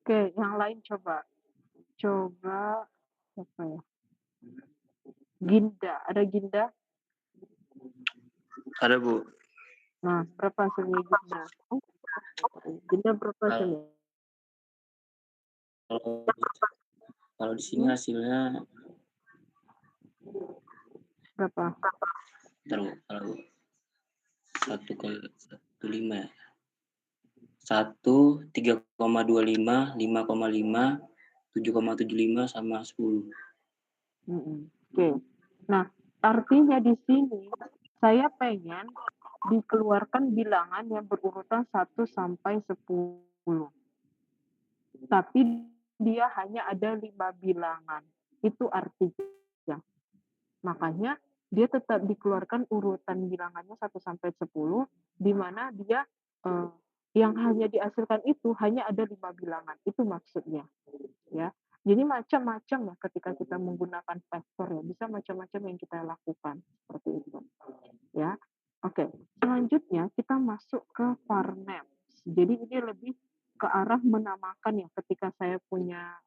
B: Oke, yang lain coba. Coba apa ya? Ginda, ada Ginda?
D: Ada Bu.
B: Nah, berapa hasilnya Ginda? Ginda berapa
D: Kalau
B: hasilnya?
D: kalau di sini hasilnya
B: Berapa?
D: bentar Bu, kalau 1,15 ya. 1, 3,25, 5,5, 7,75 sama 10.
B: Oke. Nah, artinya di sini saya pengen dikeluarkan bilangan yang berurutan 1 sampai 10. Tapi dia hanya ada 5 bilangan. Itu artinya. Makanya dia tetap dikeluarkan urutan bilangannya 1 sampai 10, di mana dia yang hanya dihasilkan itu hanya ada 5 bilangan. Itu maksudnya. Ya. Jadi macam-macam ya ketika kita menggunakan vektor ya, bisa macam-macam yang kita lakukan seperti itu. Ya. Oke, selanjutnya kita masuk ke varnames. Jadi ini lebih ke arah menamakan ya, ketika saya punya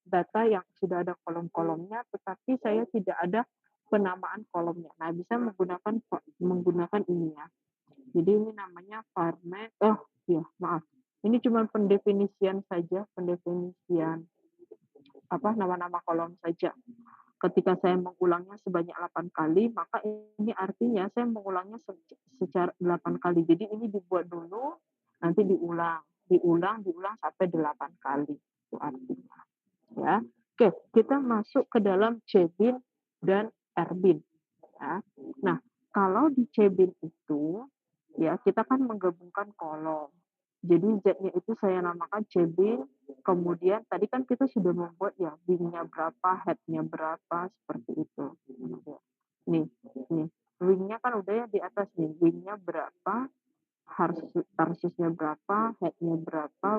B: data yang sudah ada kolom-kolomnya tetapi saya tidak ada penamaan kolomnya. Nah, bisa menggunakan ini ya. Jadi ini namanya varmames. Ini cuma pendefinisian saja, pendefinisian nama-nama kolom saja. Ketika saya mengulangnya sebanyak 8 kali, maka ini artinya saya mengulangnya secara 8 kali. Jadi ini dibuat dulu, nanti diulang sampai 8 kali. Itu artinya. Ya. Oke, kita masuk ke dalam Cebin dan Erbin. Ya. Nah, kalau di Cebin itu, ya kita kan menggabungkan kolom. Jadi Z-nya itu saya namakan Cebin, kemudian tadi kan kita sudah membuat ya wing-nya berapa, head-nya berapa, seperti itu. Nih, wing-nya kan udah ya di atas nih, wing-nya berapa, tarsusnya berapa, head-nya berapa,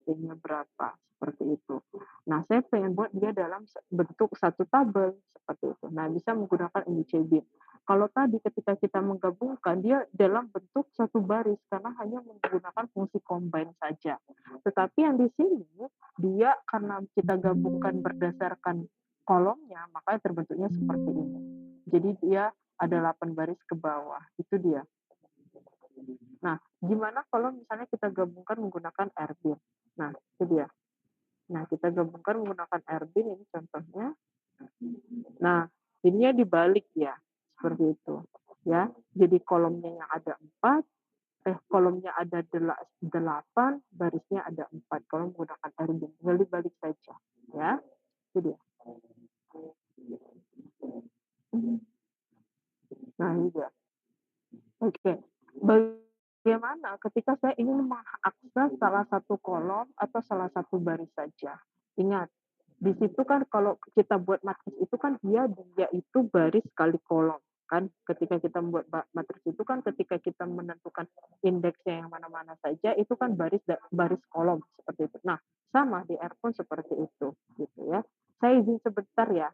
B: weight-nya berapa, seperti itu. Nah, saya pengen buat dia dalam bentuk satu tabel, seperti itu. Nah, bisa menggunakan ini Cebin. Kalau tadi ketika kita menggabungkan, dia dalam bentuk satu baris, karena hanya menggunakan fungsi combine saja. Tetapi yang di sini, dia karena kita gabungkan berdasarkan kolomnya, maka terbentuknya seperti ini. Jadi dia ada 8 baris ke bawah, itu dia. Nah, gimana kalau misalnya kita gabungkan menggunakan Erbin? Nah, itu dia. Nah, kita gabungkan menggunakan Erbin, ini contohnya. Nah, ininya dibalik ya, seperti itu. Ya, jadi kolomnya yang ada 4, kolomnya ada 8, barisnya ada 4. Kalau menggunakan Erbin, tinggal dibalik saja. Ya, itu dia. Nah, ini dia. Oke. Bagaimana ketika saya ingin mengakses salah satu kolom atau salah satu baris saja? Ingat, di situ kan kalau kita buat matriks itu kan dia itu baris kali kolom kan. Ketika kita membuat matriks itu kan ketika kita menentukan indeksnya yang mana-mana saja itu kan baris kolom seperti itu. Nah, sama di R pun seperti itu gitu ya. Saya izin sebentar ya.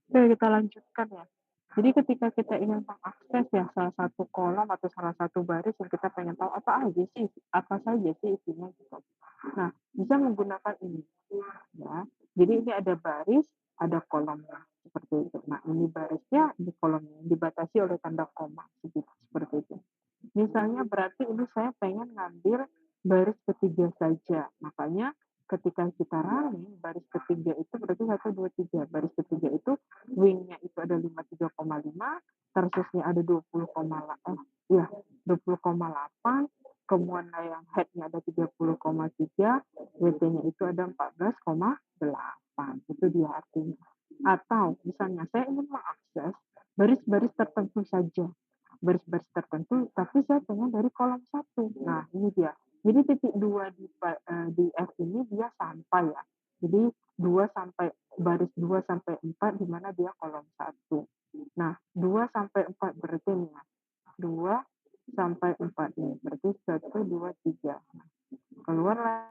B: Oke, kita lanjutkan ya. Jadi ketika kita ingin mengakses ya salah satu kolom atau salah satu baris yang kita pengen tahu apa saja sih isinya gitu. Nah, bisa menggunakan ini ya. Jadi ini ada baris, ada kolomnya seperti itu. Nah, ini barisnya, ini kolomnya dibatasi oleh tanda koma seperti itu. Misalnya berarti ini saya pengen ngambil baris ketiga saja. Makanya ketika kita running, baris ketiga itu berarti 1, 2, 3. Baris ketiga itu wing-nya itu ada 53,5, tersusnya ada 20,8, kemudian yang head-nya ada 30,3, WT-nya itu ada 14,8. Itu dia artinya. Atau misalnya saya ingin mengakses baris-baris tertentu saja. Baris-baris tertentu, tapi saya pengen dari kolom 1. Nah, ini dia. Jadi titik 2 di F ini dia sampai ya. Jadi 2 sampai baris 2 sampai 4 di mana dia kolom 1. Nah, 2 sampai 4 berarti ini ya. 2 sampai 4 nih. Berarti 1, 2, 3. Nah, keluarlah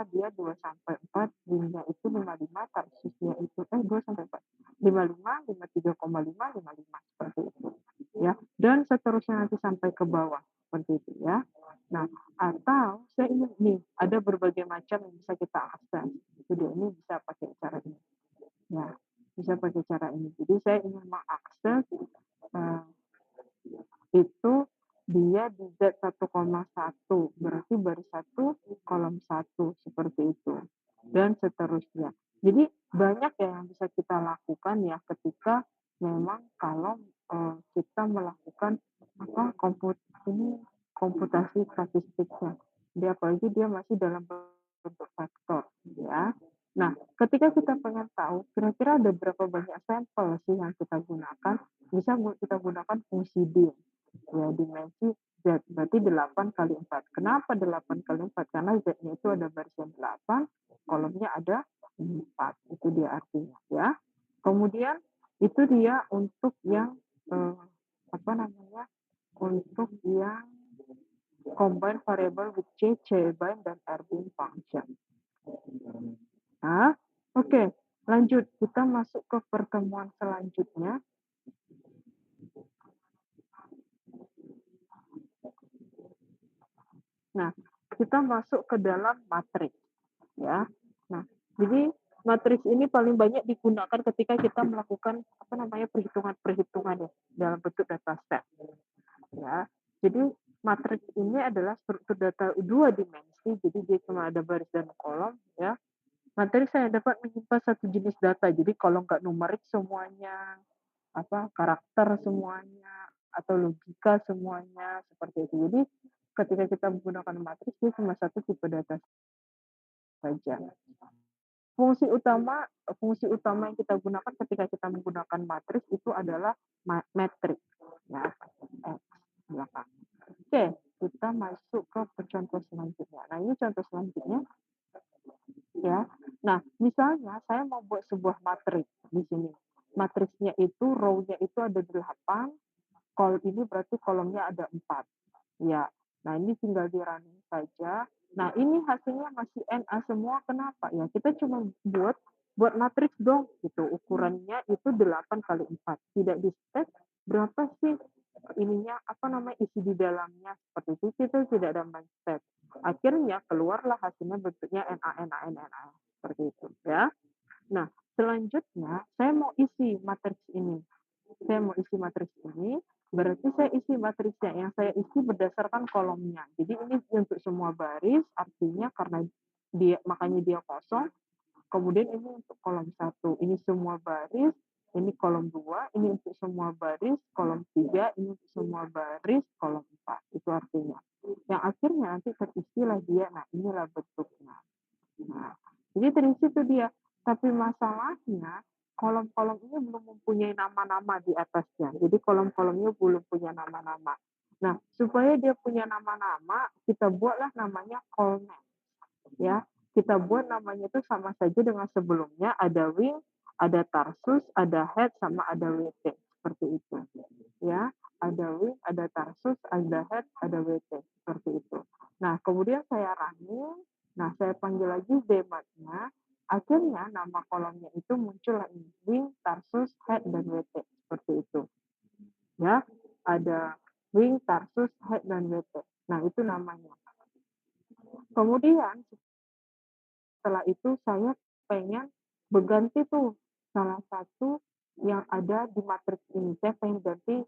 B: dia 2 sampai 4, wing-nya itu 55, tarsusnya itu 2 sampai 4. 55, 53,5, 55 seperti itu. Ya, dan seterusnya nanti sampai ke bawah seperti itu ya. Nah, atau saya ingin nih ada berbagai macam yang bisa kita akses. Itu dia, ini bisa pakai cara ini. Ya, bisa pakai cara ini. Jadi saya ingin mengakses itu dia di Z1,1 berarti baris 1 kolom 1 seperti itu dan seterusnya. Jadi banyak ya yang bisa kita lakukan ya ketika memang kalau kita melakukan komputasi statistiknya. Dia apalagi dia masih dalam bentuk vektor ya. Nah, ketika kita pengen tahu kira-kira ada berapa banyak sampel sih yang kita gunakan, bisa kita gunakan fungsi D. Ya, dimensi Z, berarti 8 kali 4. Kenapa 8 kali 4? Karena Z-nya itu ada baris yang 8, kolomnya ada 4. Itu dia artinya ya. Kemudian itu dia untuk yang untuk yang combine variable with C-bind dan R-bind function. Nah, oke, lanjut. Kita masuk ke pertemuan selanjutnya. Nah, kita masuk ke dalam matriks ya. Nah, jadi matriks ini paling banyak digunakan ketika kita melakukan perhitungan-perhitungan ya dalam bentuk dataset. Ya. Jadi matriks ini adalah struktur data 2 dimensi, jadi dia cuma ada baris dan kolom ya. Matriks saya dapat menyimpan satu jenis data. Jadi kalau nggak numerik semuanya, karakter semuanya, atau logika semuanya seperti itu. Jadi ketika kita menggunakan matriks dia cuma satu tipe data saja. Fungsi utama yang kita gunakan ketika kita menggunakan matriks itu adalah metrik ya. Belakang. Oke, kita masuk ke contoh selanjutnya. Nah, ini contoh selanjutnya ya. Nah, misalnya saya mau buat sebuah matriks di sini. Matriksnya itu row-nya itu ada 8, ini berarti kolomnya ada 4. Ya. Nah, ini tinggal di running saja. Nah, ini hasilnya masih NA semua. Kenapa? Ya, kita cuma buat matriks dong gitu. Ukurannya itu 8 kali 4. Tidak di set berapa sih isi di dalamnya seperti itu. Kita tidak ada main set. Akhirnya keluarlah hasilnya bentuknya NA seperti itu ya. Nah, selanjutnya saya mau isi matriks ini. Berarti saya isi matriksnya. Yang saya isi berdasarkan kolomnya. Jadi ini untuk semua baris, artinya karena makanya dia kosong. Kemudian ini untuk kolom 1. Ini semua baris, ini kolom 2, ini untuk semua baris, kolom 3, ini untuk semua baris, kolom 4. Itu artinya. Yang akhirnya nanti terisilah dia. Nah, inilah bentuknya. Nah, jadi terisi itu dia. Tapi masalahnya kolom-kolom ini belum mempunyai nama-nama di atasnya. Jadi kolom-kolomnya belum punya nama-nama. Nah, supaya dia punya nama-nama, kita buatlah namanya column. Ya, kita buat namanya itu sama saja dengan sebelumnya. Ada wing, ada tarsus, ada head, sama ada WT. Seperti itu. Ya, ada wing, ada tarsus, ada head, ada WT. Seperti itu. Nah, kemudian saya running. Nah, saya panggil lagi demat-nya. akhirnya nama kolomnya itu muncullah ini, wing, tarsus, head, dan WT, seperti itu. Ya, ada wing, tarsus, head, dan WT. Nah, itu namanya. Kemudian setelah itu saya pengen berganti tuh salah satu yang ada di matriks ini. Saya pengen ganti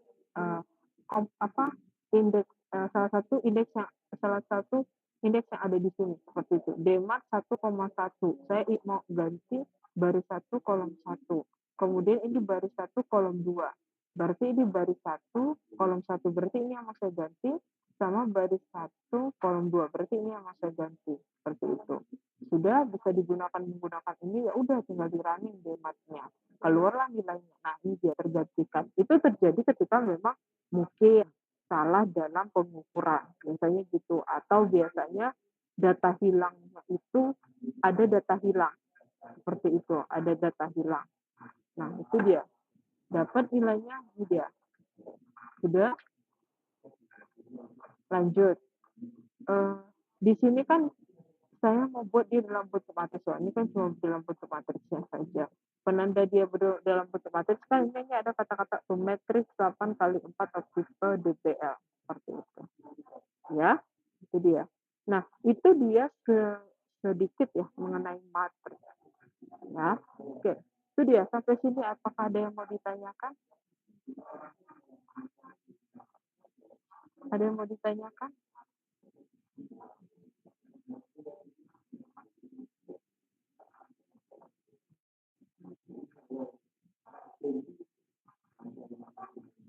B: indeks salah satu indeks yang ada di sini seperti itu. Dmat 1,1. Saya mau ganti baris 1 kolom 1. Kemudian ini baris 1 kolom 2. Berarti ini baris 1 kolom 1. Berarti ini yang mau saya ganti sama baris 1 kolom 2. Berarti ini yang mau saya ganti. Seperti itu. Sudah bisa menggunakan ini, ya udah tinggal di running dmat-nya. Keluarlah nilainya. Nah, ini dia tergantikan. Itu terjadi ketika memang mungkin salah dalam pengukuran. Biasanya gitu. Atau biasanya data hilangnya itu ada data hilang. Seperti itu, ada data hilang. Nah, itu dia. Dapat nilainya, ini dia. Sudah. Lanjut. Di sini kan saya mau buat dia dalam bentuk matriks. Ini kan cuma dalam bentuk matriksnya saja. Penanda dia dalam bentuk matriks kan ini ada kata-kata matriks 8 kali 4 atau tipe DPL. Seperti itu. Ya, itu dia. Nah, itu dia sedikit ya mengenai matriks. Ya, oke. Itu dia. Sampai sini apakah ada yang mau ditanyakan? Ada yang mau ditanyakan?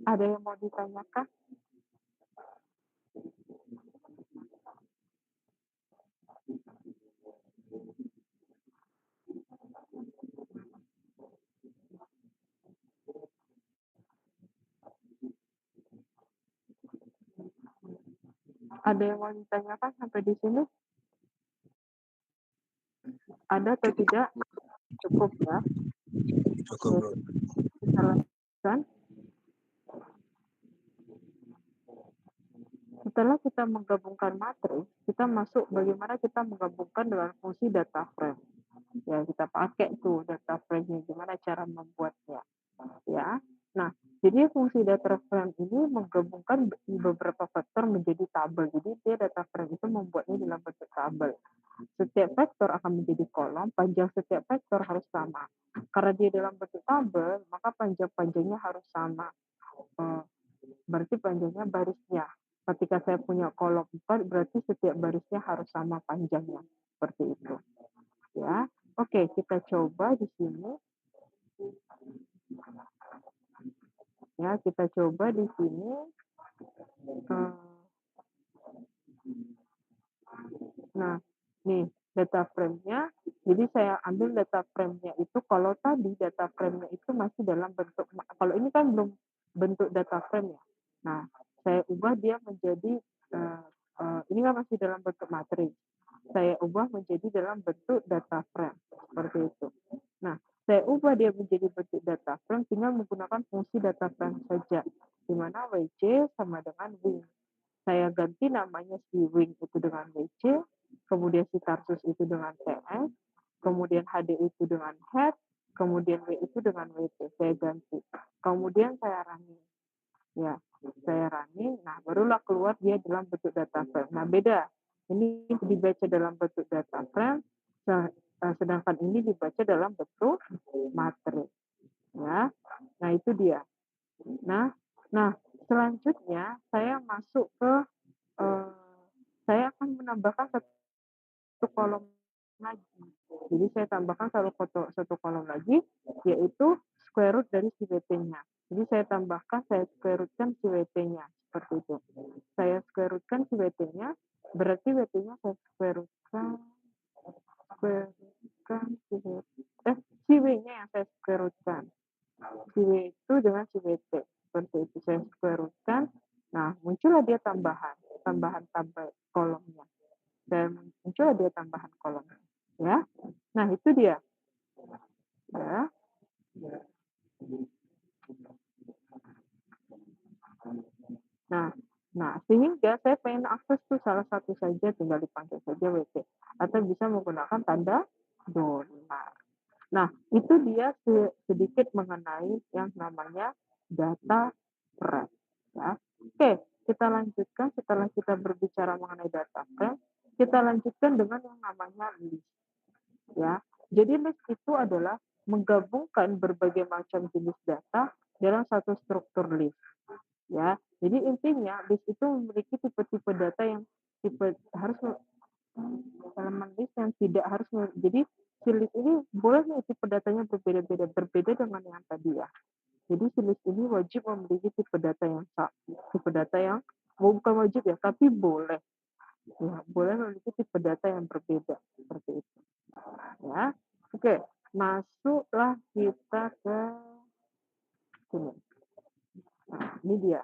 B: Ada yang mau ditanyakan? Ada yang mau ditanyakan sampai di sini? Ada atau tidak? Cukup ya.
F: Cukup, Bro.
B: Kita lanjutkan. Setelah kita menggabungkan matriks, kita masuk bagaimana kita menggabungkan dengan fungsi data frame. Ya, kita pakai tuh data frame-nya, gimana cara membuatnya. Ya. Nah, jadi fungsi data frame ini menggabungkan beberapa vektor menjadi tabel. Jadi dia data frame itu membuatnya dalam bentuk tabel. Setiap vektor akan menjadi kolom, panjang setiap vektor harus sama. Karena dia dalam bentuk tabel, maka panjang-panjangnya harus sama. Berarti panjangnya barisnya. Ketika saya punya kolom 4, berarti setiap barisnya harus sama panjangnya. Seperti itu. Ya. Oke, kita coba di sini. Ya, kita coba di sini. Nah, nih data frame-nya. Jadi saya ambil data frame-nya itu, kalau tadi data frame-nya itu masih dalam bentuk, kalau ini kan belum bentuk data frame ya. Nah, saya ubah dia menjadi, ini kan masih dalam bentuk matriks. Saya ubah menjadi dalam bentuk data frame. Seperti itu. Nah, saya ubah dia menjadi bentuk data frame, tinggal menggunakan fungsi data frame saja. Di mana WC sama dengan wing. Saya ganti namanya si wing itu dengan WC, kemudian si tarsus itu dengan TS, kemudian HD itu dengan head, kemudian W itu dengan WT. Saya ganti. Kemudian saya running. Ya, saya running. Nah, barulah keluar dia dalam bentuk data frame. Nah, beda. Ini dibaca dalam bentuk data frame, sedangkan ini dibaca dalam bentuk matriks. Ya, nah itu dia. Nah, selanjutnya saya masuk ke saya akan menambahkan satu kolom lagi. Jadi saya tambahkan satu kolom lagi, yaitu square root dari si WT-nya. Jadi saya tambahkan, saya square root-kan si WT-nya. Seperti itu. Saya square root-kan si WT-nya, berarti WT-nya saya square root-kan si W-nya yang saya square root-kan. Si W itu dengan si WT. Seperti itu. Saya square root-kan. Nah, muncullah dia tambahan tabel kolomnya. Dan muncullah dia tambahan kolomnya. Ya. Nah, itu dia. Ya. Nah, sehingga saya pengen akses tuh salah satu saja, tinggal dipanggil saja WT. Atau bisa menggunakan tanda dolar. Nah, itu dia sedikit mengenai yang namanya data frame, ya. Oke, kita lanjutkan setelah kita berbicara mengenai data frame, kita lanjutkan dengan yang namanya list, ya. Jadi list itu adalah menggabungkan berbagai macam jenis data dalam satu struktur list, ya. Jadi intinya list itu memiliki tipe-tipe data yang harus elemen list yang tidak harus jadi si list ini boleh nih tipe datanya berbeda dengan yang tadi ya. Jadi si list ini wajib memiliki tipe data yang bukan wajib ya, tapi boleh. Ya, boleh memiliki tipe data yang berbeda seperti itu. Ya. Oke, masuklah kita ke sini. Nah, ini dia.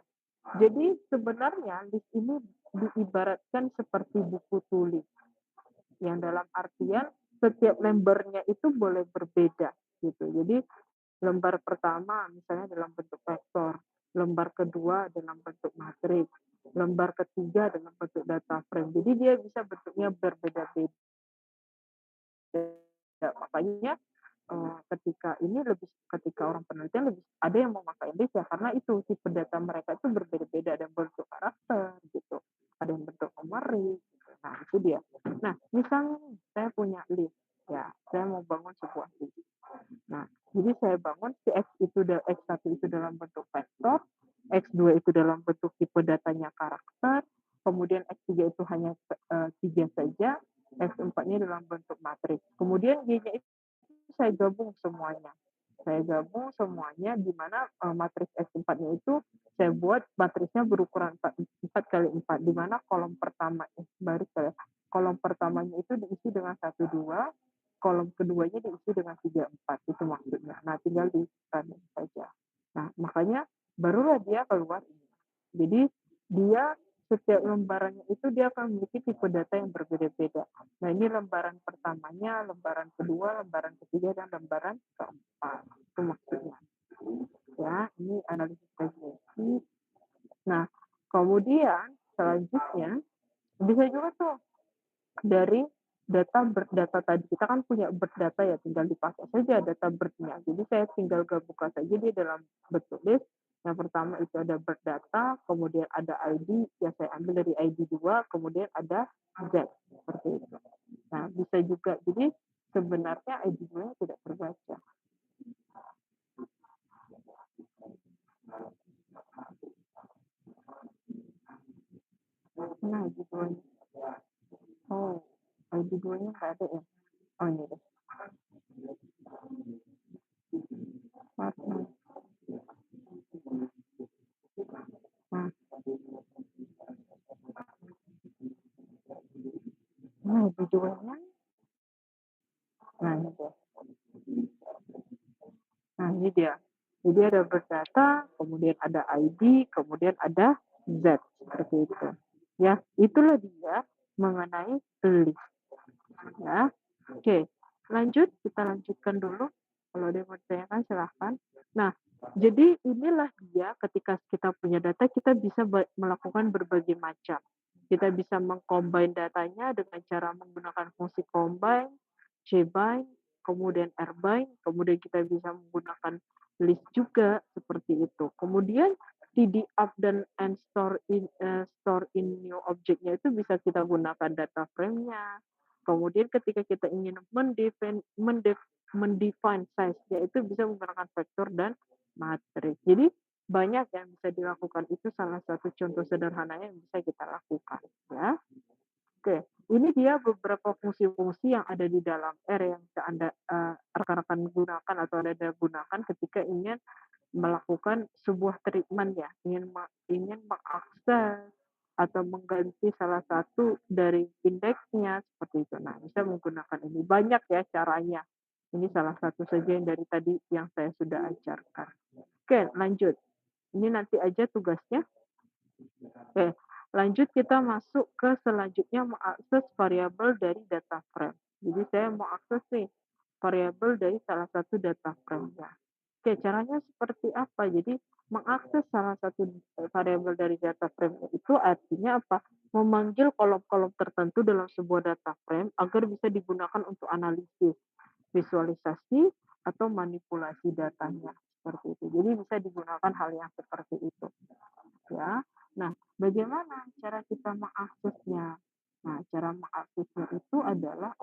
B: Jadi sebenarnya list ini diibaratkan seperti buku tulis yang dalam artian setiap lembarnya itu boleh berbeda gitu. Jadi lembar pertama misalnya dalam bentuk vektor, lembar kedua dalam bentuk matriks, lembar ketiga dalam bentuk data frame. Jadi dia bisa bentuknya berbeda-beda. Makanya ketika orang penelitian lebih ada yang memakai list ya karena itu tipe data mereka itu berbeda-beda, ada yang bentuk karakter gitu, ada yang bentuk numerik gitu. Nah itu dia. Nah misalnya nih saya punya list ya, saya mau bangun sebuah list. Nah jadi saya bangun si X1 itu dalam bentuk vektor, X2 itu dalam bentuk tipe datanya karakter, kemudian X3 itu hanya 3 saja, X4-nya dalam bentuk matriks. Kemudian Y-nya itu saya gabung semuanya. Saya gabung semuanya di mana matriks X4-nya itu saya buat matriksnya berukuran 4 kali 4 di mana kolom pertamanya itu diisi dengan 1 2, kolom keduanya diisi dengan 3 4 itu maksudnya. Nah, tinggal diisikan saja. Nah, makanya barulah dia keluar ini. Jadi dia setiap lembarannya itu dia akan memiliki tipe data yang berbeda-beda. Nah, ini lembaran pertamanya, lembaran kedua, lembaran ketiga, dan lembaran keempat. Itu maksudnya. Ya, ini analisis regresi. Nah, kemudian selanjutnya bisa juga tuh dari data tadi kita kan punya data ya, tinggal dipakai saja data bird-nya. Jadi saya tinggal buka saja dia dalam bentuk list. Yang pertama itu ada bird data, kemudian ada ID, ya saya ambil dari ID 2, kemudian ada Z, seperti itu. Nah, bisa juga, jadi sebenarnya ID 2-nya tidak terbaca. Nah, ID 2-nya. Oh, ID 2-nya nggak ada ya? Oh, ini deh. Partner. Nah, ID 2-nya. Nah, ini dia. Nah, ini dia. Jadi ada berdata, kemudian ada ID, kemudian ada Z, seperti itu. Ya, itulah dia mengenai list. Ya, oke. Lanjut, kita lanjutkan dulu. Kalau ada yang mau ditanyakan, silahkan. Nah, jadi inilah dia ketika kita punya data, kita bisa melakukan berbagai macam. Kita bisa mengcombine datanya dengan cara menggunakan fungsi combine, cbind, kemudian rbind, kemudian kita bisa menggunakan list juga seperti itu. Kemudian TD-up dan store in new object-nya itu bisa kita gunakan data frame-nya. Kemudian ketika kita ingin mendefine size-nya itu bisa menggunakan vektor dan matriks. Jadi banyak yang bisa dilakukan, itu salah satu contoh sederhananya yang bisa kita lakukan ya. Oke, ini dia beberapa fungsi-fungsi yang ada di dalam R yang bisa Anda rekan-rekan gunakan atau Anda gunakan ketika ingin melakukan sebuah treatment ya, ingin mengakses atau mengganti salah satu dari indeksnya seperti itu. Nah, bisa menggunakan ini. Banyak ya caranya. Ini salah satu saja yang dari tadi yang saya sudah ajarkan. Oke, lanjut. Ini nanti aja tugasnya. Oke, lanjut kita masuk ke selanjutnya mengakses variabel dari data frame. Jadi saya mau akses nih variabel dari salah satu data frame-nya. Oke, caranya seperti apa? Jadi mengakses salah satu variabel dari data frame itu artinya apa? Memanggil kolom-kolom tertentu dalam sebuah data frame agar bisa digunakan untuk analisis. visualisasi atau manipulasi datanya seperti itu. Jadi bisa digunakan hal yang seperti itu, ya. Nah, bagaimana cara kita mengaksesnya? Nah, cara mengaksesnya itu adalah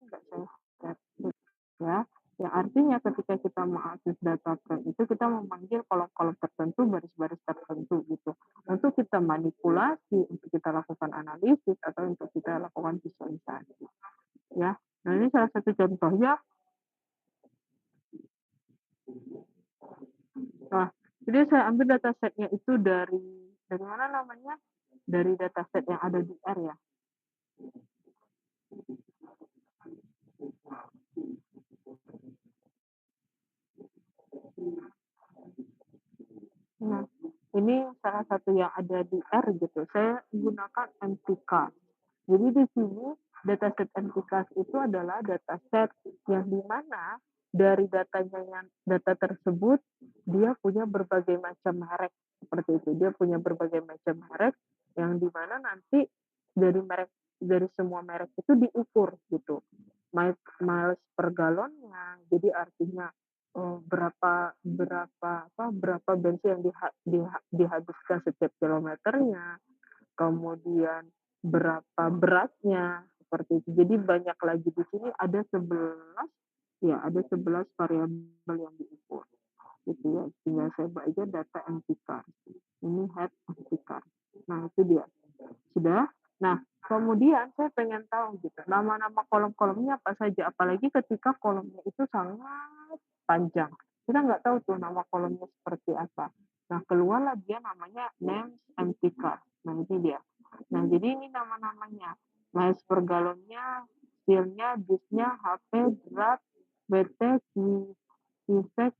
B: enggak saya lihat, ya. Yang artinya ketika kita mengakses data frame itu kita memanggil kolom-kolom tertentu, baris-baris tertentu gitu. Untuk kita manipulasi, untuk kita lakukan analisis atau untuk kita lakukan visualisasi, ya. Nah, ini salah satu contohnya. Nah, jadi saya ambil datasetnya itu dari mana namanya? Dari dataset yang ada di R ya. Nah, ini salah satu yang ada di R gitu. Saya gunakan MTK. Jadi di sini dataset MTK itu adalah dataset yang dimana dari data tersebut dia punya berbagai macam merek seperti itu. Dia punya berbagai macam merek yang dimana nanti dari semua merek itu diukur gitu. Miles per galonnya. Jadi artinya berapa bensin yang dihabiskan setiap kilometernya, kemudian berapa beratnya seperti itu. Jadi banyak lagi di sini ada 11 variabel yang diukur gitu ya. Tinggal saya baca data MTK. Ini head MTK. Nah, itu dia. Sudah. Nah, kemudian saya pengen tahu gitu, nama-nama kolom-kolomnya apa saja, apalagi ketika kolomnya itu sangat panjang. Kita nggak tahu tuh nama kolomnya seperti apa. Nah, keluarlah dia namanya names empty car. Nah, ini dia. Nah, jadi ini nama-namanya. Miles per galonnya, stillnya, bisnya, HP, draft, BT, Kivek,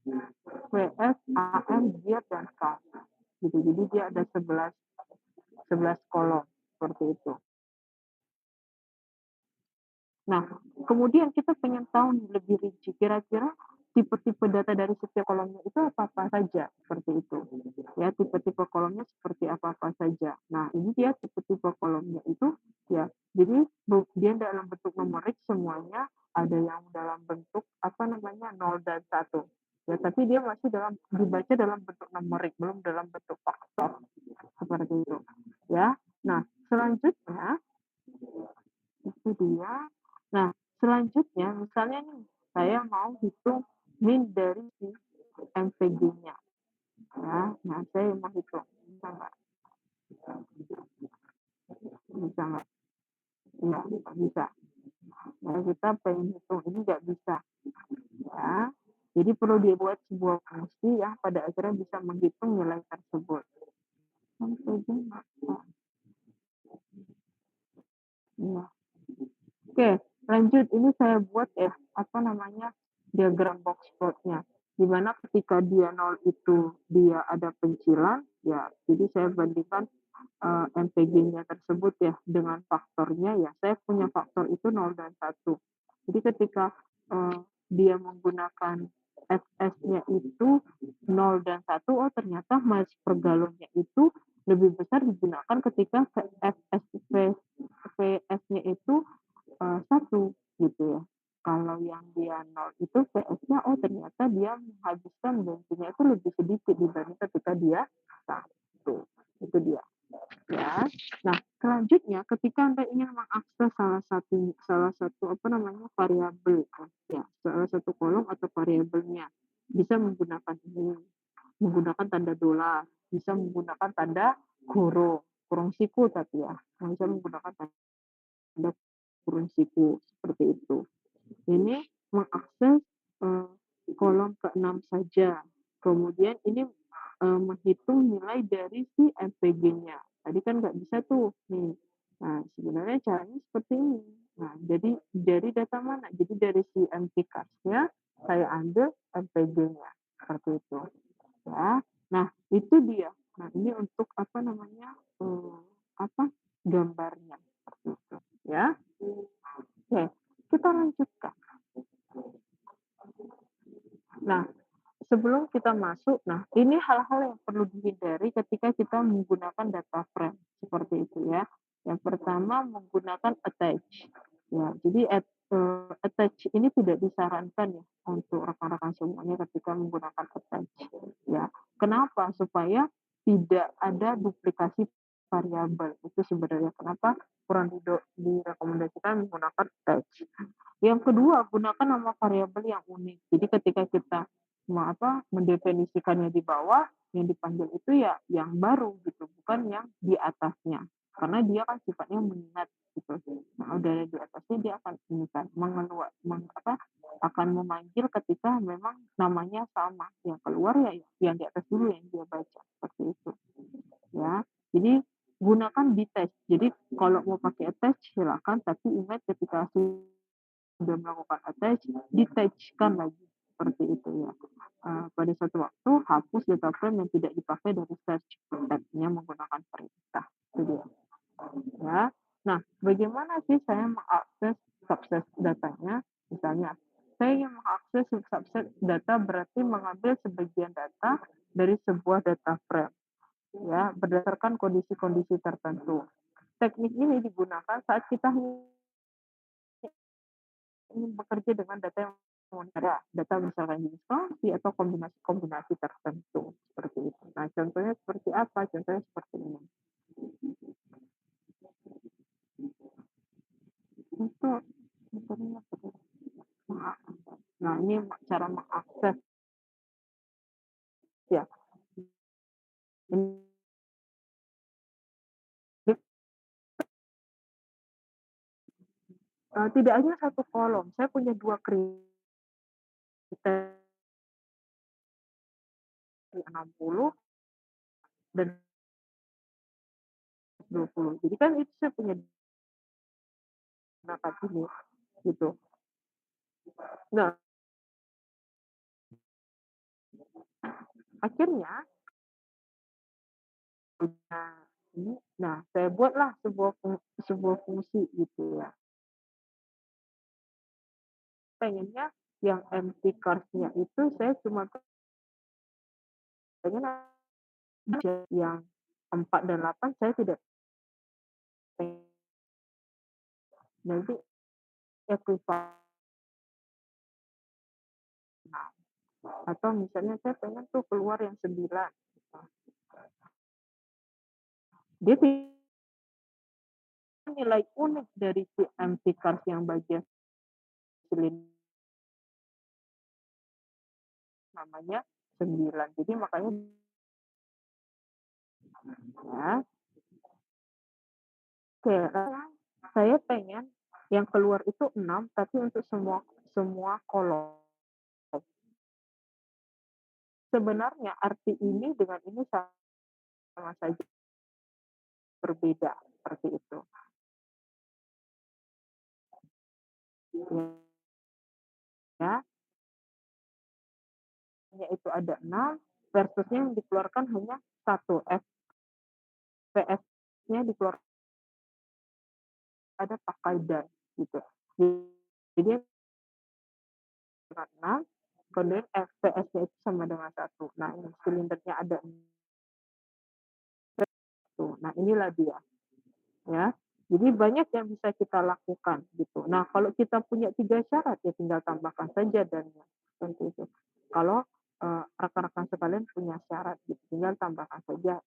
B: VS, AM, Giat, dan K. Gitu. Jadi dia ada 11 kolom seperti itu. Nah, kemudian kita pengen tahu lebih rinci, kira-kira tipe-tipe data dari setiap kolomnya itu apa-apa saja, seperti itu. Ya, tipe-tipe kolomnya seperti apa-apa saja. Nah, ini dia tipe-tipe kolomnya itu, ya. Jadi dia dalam bentuk numerik semuanya, ada yang dalam bentuk 0 dan 1. Ya, tapi dia masih dibaca dalam bentuk numerik, belum dalam bentuk faktor. Seperti itu. Ya. Nah, selanjutnya itu dia. Nah, selanjutnya misalnya nih, saya mau hitung min dari si MPG-nya. Ya, nah saya mau hitung. Bisa nggak? Bisa nggak? Ya, bisa. Nah, kita pengen hitung ini nggak bisa. Ya, jadi perlu dibuat sebuah fungsi yang pada akhirnya bisa menghitung nilai tersebut. MPG nggak bisa. Ya. Oke, lanjut. Ini saya buat diagram box plotnya. Di mana ketika dia 0 itu dia ada pencilan, ya. Jadi saya bandingkan MPG-nya tersebut ya dengan faktornya ya. Saya punya faktor itu 0 dan 1. Jadi ketika dia menggunakan FS-nya itu 0 dan 1, oh ternyata miles per galonnya itu lebih besar digunakan ketika VS-nya itu 1 gitu ya. Kalau yang dia 0 itu PS-nya ternyata dia menghabiskan bensinnya itu lebih sedikit dibanding ketika dia 1. Itu dia. Ya. Nah, selanjutnya ketika Anda ingin mengakses salah satu variabel ya, salah satu kolom atau variabelnya, bisa menggunakan ini, menggunakan tanda dolar, bisa menggunakan tanda kurung siku tapi ya, bisa menggunakan tanda kurung siku seperti itu. Ini mengakses kolom ke-6 saja. Kemudian ini menghitung nilai dari si MPG-nya. Tadi kan nggak bisa tuh nih. Nah, sebenarnya caranya seperti ini. Nah, jadi dari data mana? Jadi dari si MTK-nya saya ambil MPG-nya. Seperti itu. Ya. Nah, itu dia. Nah, ini untuk gambarnya. Seperti itu. Ya. Oke, kita lanjutkan. Nah, sebelum kita masuk, ini hal-hal yang perlu dihindari ketika kita menggunakan data frame seperti itu ya. Yang pertama menggunakan attach. Ya, jadi attach ini tidak disarankan ya untuk rekan-rekan semuanya ketika menggunakan attach, ya. Kenapa? Supaya tidak ada duplikasi variabel, itu sebenarnya kenapa kurang direkomendasikan menggunakan attach. Yang kedua, gunakan nama variabel yang unik. Jadi ketika kita mendefinisikannya di bawah, yang dipanggil itu ya yang baru gitu, bukan yang di atasnya. Karena dia kan sifatnya mengingat gitu. Nah, udah di atasnya dia akan ini kan akan memanggil ketika memang namanya sama. Yang keluar ya yang di atas dulu yang dia baca, seperti itu. Ya. Jadi gunakan detach. Jadi kalau mau pakai attach silakan, tapi ingat ketika sudah melakukan attach, detachkan lagi seperti itu ya. Pada suatu waktu hapus data frame yang tidak dipakai dari search tab-nya menggunakan perintah. Itu dia. Ya. Nah, bagaimana sih saya mengakses subset datanya? Misalnya, saya ingin mengakses subset data berarti mengambil sebagian data dari sebuah data frame, ya, berdasarkan kondisi-kondisi tertentu. Teknik ini digunakan saat kita ingin bekerja dengan data yang ada data misalkan jenis fungsi atau kombinasi tertentu seperti itu. Nah, contohnya seperti apa? Contohnya seperti ini. Untuk misalnya nah, ini cara mengakses ya. Ini tidak hanya satu kolom, saya punya 2 kriteria 60 dan 20. Jadi kan itu saya punya data ini gitu. Nah, akhirnya saya buatlah sebuah fungsi gitu ya. Pengennya yang empty cars-nya itu saya cuma pengen yang 4 dan 8 saya tidak pengen. Nanti equivalent atau misalnya saya pengen tuh keluar yang 9 gitu. Dia nilai unik dari si empty cars yang bagian silinder namanya 9. Jadi makanya ya, saya pengen yang keluar itu 6 tapi untuk semua kolom. Sebenarnya arti ini dengan ini sama saja berbeda seperti itu. Ya. Yaitu ada 6 versusnya yang dikeluarkan hanya 1 FPS-nya dikeluarkan ada pakai dan gitu. Jadi dengan 6 kemudian FPS-nya itu sama dengan 1. Nah, ini silindernya ada 1. Nah, inilah dia. Ya. Jadi banyak yang bisa kita lakukan gitu. Nah, kalau kita punya 3 syarat ya tinggal tambahkan saja dannya. Seperti itu. Kalau rekan-rekan sekalian punya syarat gitu, tinggal tambahkan saja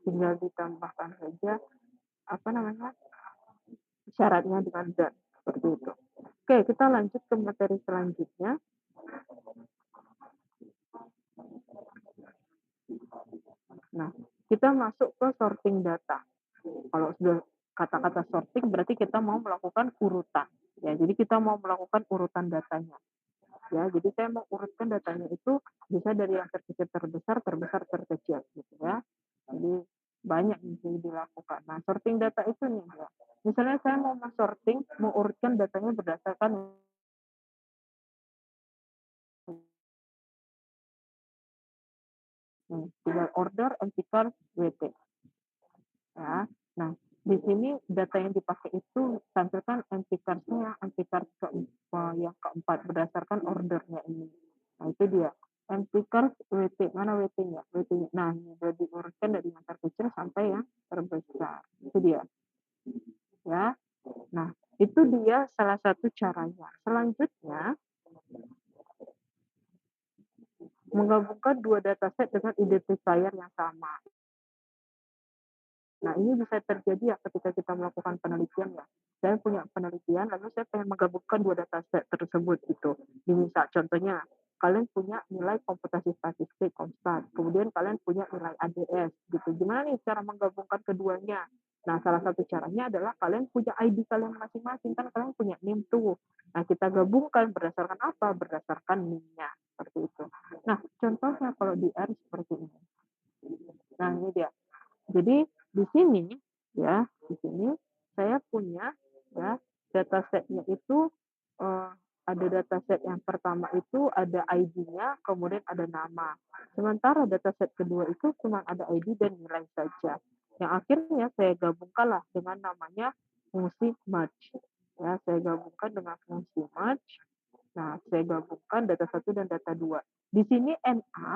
B: tinggal ditambahkan saja syaratnya dengan dan seperti itu. Oke, kita lanjut ke materi selanjutnya. Nah, kita masuk ke sorting data. Kalau sudah kata-kata sorting berarti kita mau melakukan urutan. Ya, jadi kita mau melakukan urutan datanya. Ya, jadi saya mau urutkan datanya itu bisa dari yang terkecil terbesar, terbesar terkecil gitu ya. Jadi banyak yang bisa dilakukan. Nah, sorting data itu nih ya. Misalnya saya mau sorting, mau urutkan datanya berdasarkan tinggal order, empty cars, WT. Ya. Nah, di sini data yang dipakai itu tampilkan empty cars-nya, empty cars yang keempat berdasarkan ordernya ini. Nah, itu dia. empty curve WT, mana WT-nya? WT-nya. Nah, ini udah diurutkan dari yang terkecil sampai yang terbesar. Itu dia. Ya. Nah, itu dia salah satu caranya. Selanjutnya, menggabungkan dua dataset dengan identifier yang sama. Nah, ini bisa terjadi ya ketika kita melakukan penelitian ya. Saya punya penelitian, lalu saya pengen menggabungkan dua dataset tersebut gitu. Misal contohnya, kalian punya nilai komputasi statistik konstan, kemudian kalian punya nilai ADS gitu. Gimana nih cara menggabungkan keduanya? Nah, salah satu caranya adalah kalian punya ID kalian masing-masing, kan kalian punya NIM tuh. Nah, kita gabungkan berdasarkan apa? Berdasarkan NIM-nya, seperti itu. Nah, contohnya kalau di R seperti ini. Nah, ini dia. Jadi di sini ya, di sini saya punya ya datasetnya itu ada dataset yang pertama itu ada ID-nya, kemudian ada nama. Sementara dataset kedua itu cuma ada ID dan nilai saja. Yang akhirnya saya gabungkanlah dengan namanya fungsi merge. Ya, saya gabungkan dengan fungsi merge. Nah, saya gabungkan data 1 dan data 2. Di sini NA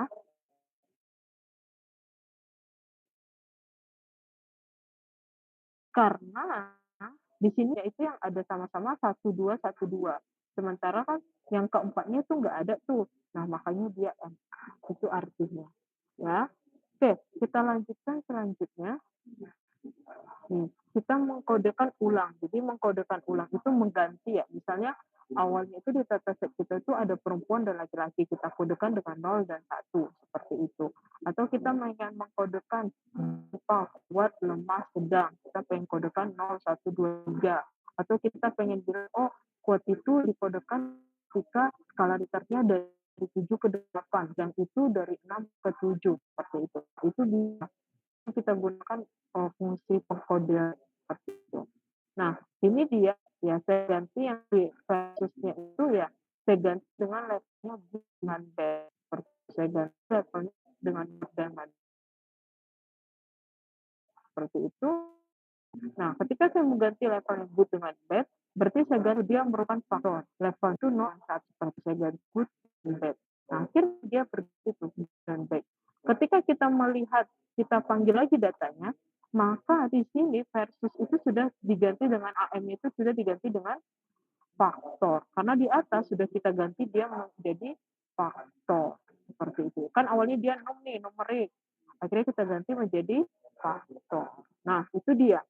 B: karena di sini yaitu yang ada sama-sama 1212. Sementara kan yang keempatnya tuh nggak ada tuh. Nah, makanya dia NA. Itu artinya. Ya. Oke, kita lanjutkan selanjutnya. Nih, kita mengkodekan ulang. Jadi mengkodekan ulang itu mengganti ya. Misalnya awalnya itu di dataset kita itu ada perempuan dan laki-laki. Kita kodekan dengan 0 dan 1 seperti itu. Atau kita ingin mengkodekan kuat, lemah, sedang. Kita pengen kodekan 0, 1, 2, 3. Atau kita pengen bilang, oh kuat itu dikodekan ketika skala Richard-nya dari 7 ke 8 dan itu dari 6 ke 7 seperti itu. Itu bisa kita gunakan fungsi pengkodean seperti itu. Nah, ini dia ya saya ganti yang di versusnya itu ya saya ganti dengan levelnya dengan bed. Saya ganti levelnya dengan dengan seperti itu. Nah, ketika saya mengganti levelnya good dengan bad, berarti saya ganti dia merupakan faktor. Level itu 0 saat seperti saya ganti good dan bad. Nah, akhirnya dia berganti itu good dan bad. Ketika kita melihat, kita panggil lagi datanya, maka di sini versus itu sudah diganti dengan AM itu sudah diganti dengan faktor. Karena di atas sudah kita ganti dia menjadi faktor. Seperti itu. Kan awalnya dia numerik. Akhirnya kita ganti menjadi faktor. Nah, itu dia.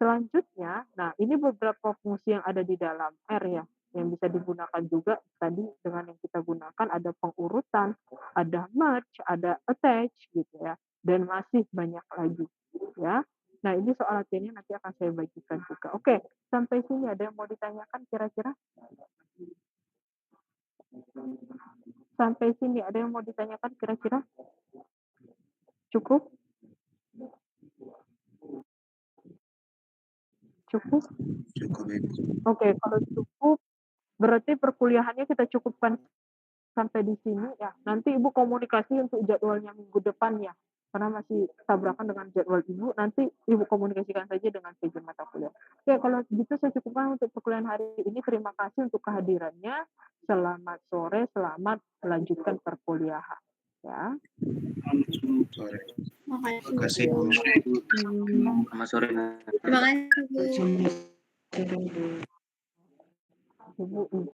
B: Selanjutnya, nah ini beberapa fungsi yang ada di dalam R ya, yang bisa digunakan juga tadi dengan yang kita gunakan ada pengurutan, ada merge, ada attach gitu ya, dan masih banyak lagi ya. Nah ini soal latihannya nanti akan saya bagikan juga. Oke, sampai sini ada yang mau ditanyakan kira-kira? Sampai sini ada yang mau ditanyakan kira-kira? Cukup? Cukup?
F: Cukup Ibu.
B: Oke, kalau cukup berarti perkuliahannya kita cukupkan sampai di sini ya. Nanti Ibu komunikasi untuk jadwalnya minggu depan ya. Karena masih tabrakan dengan jadwal Ibu, nanti Ibu komunikasikan saja dengan PJ mata kuliah. Oke, kalau gitu saya cukupkan untuk perkuliahan hari ini. Terima kasih untuk kehadirannya. Selamat sore, selamat melanjutkan perkuliahan. Ya.
F: Sore.
E: Makasih.
F: Terima kasih Bu.
D: Selamat sore.
E: Terima kasih, Bu.
B: Ibu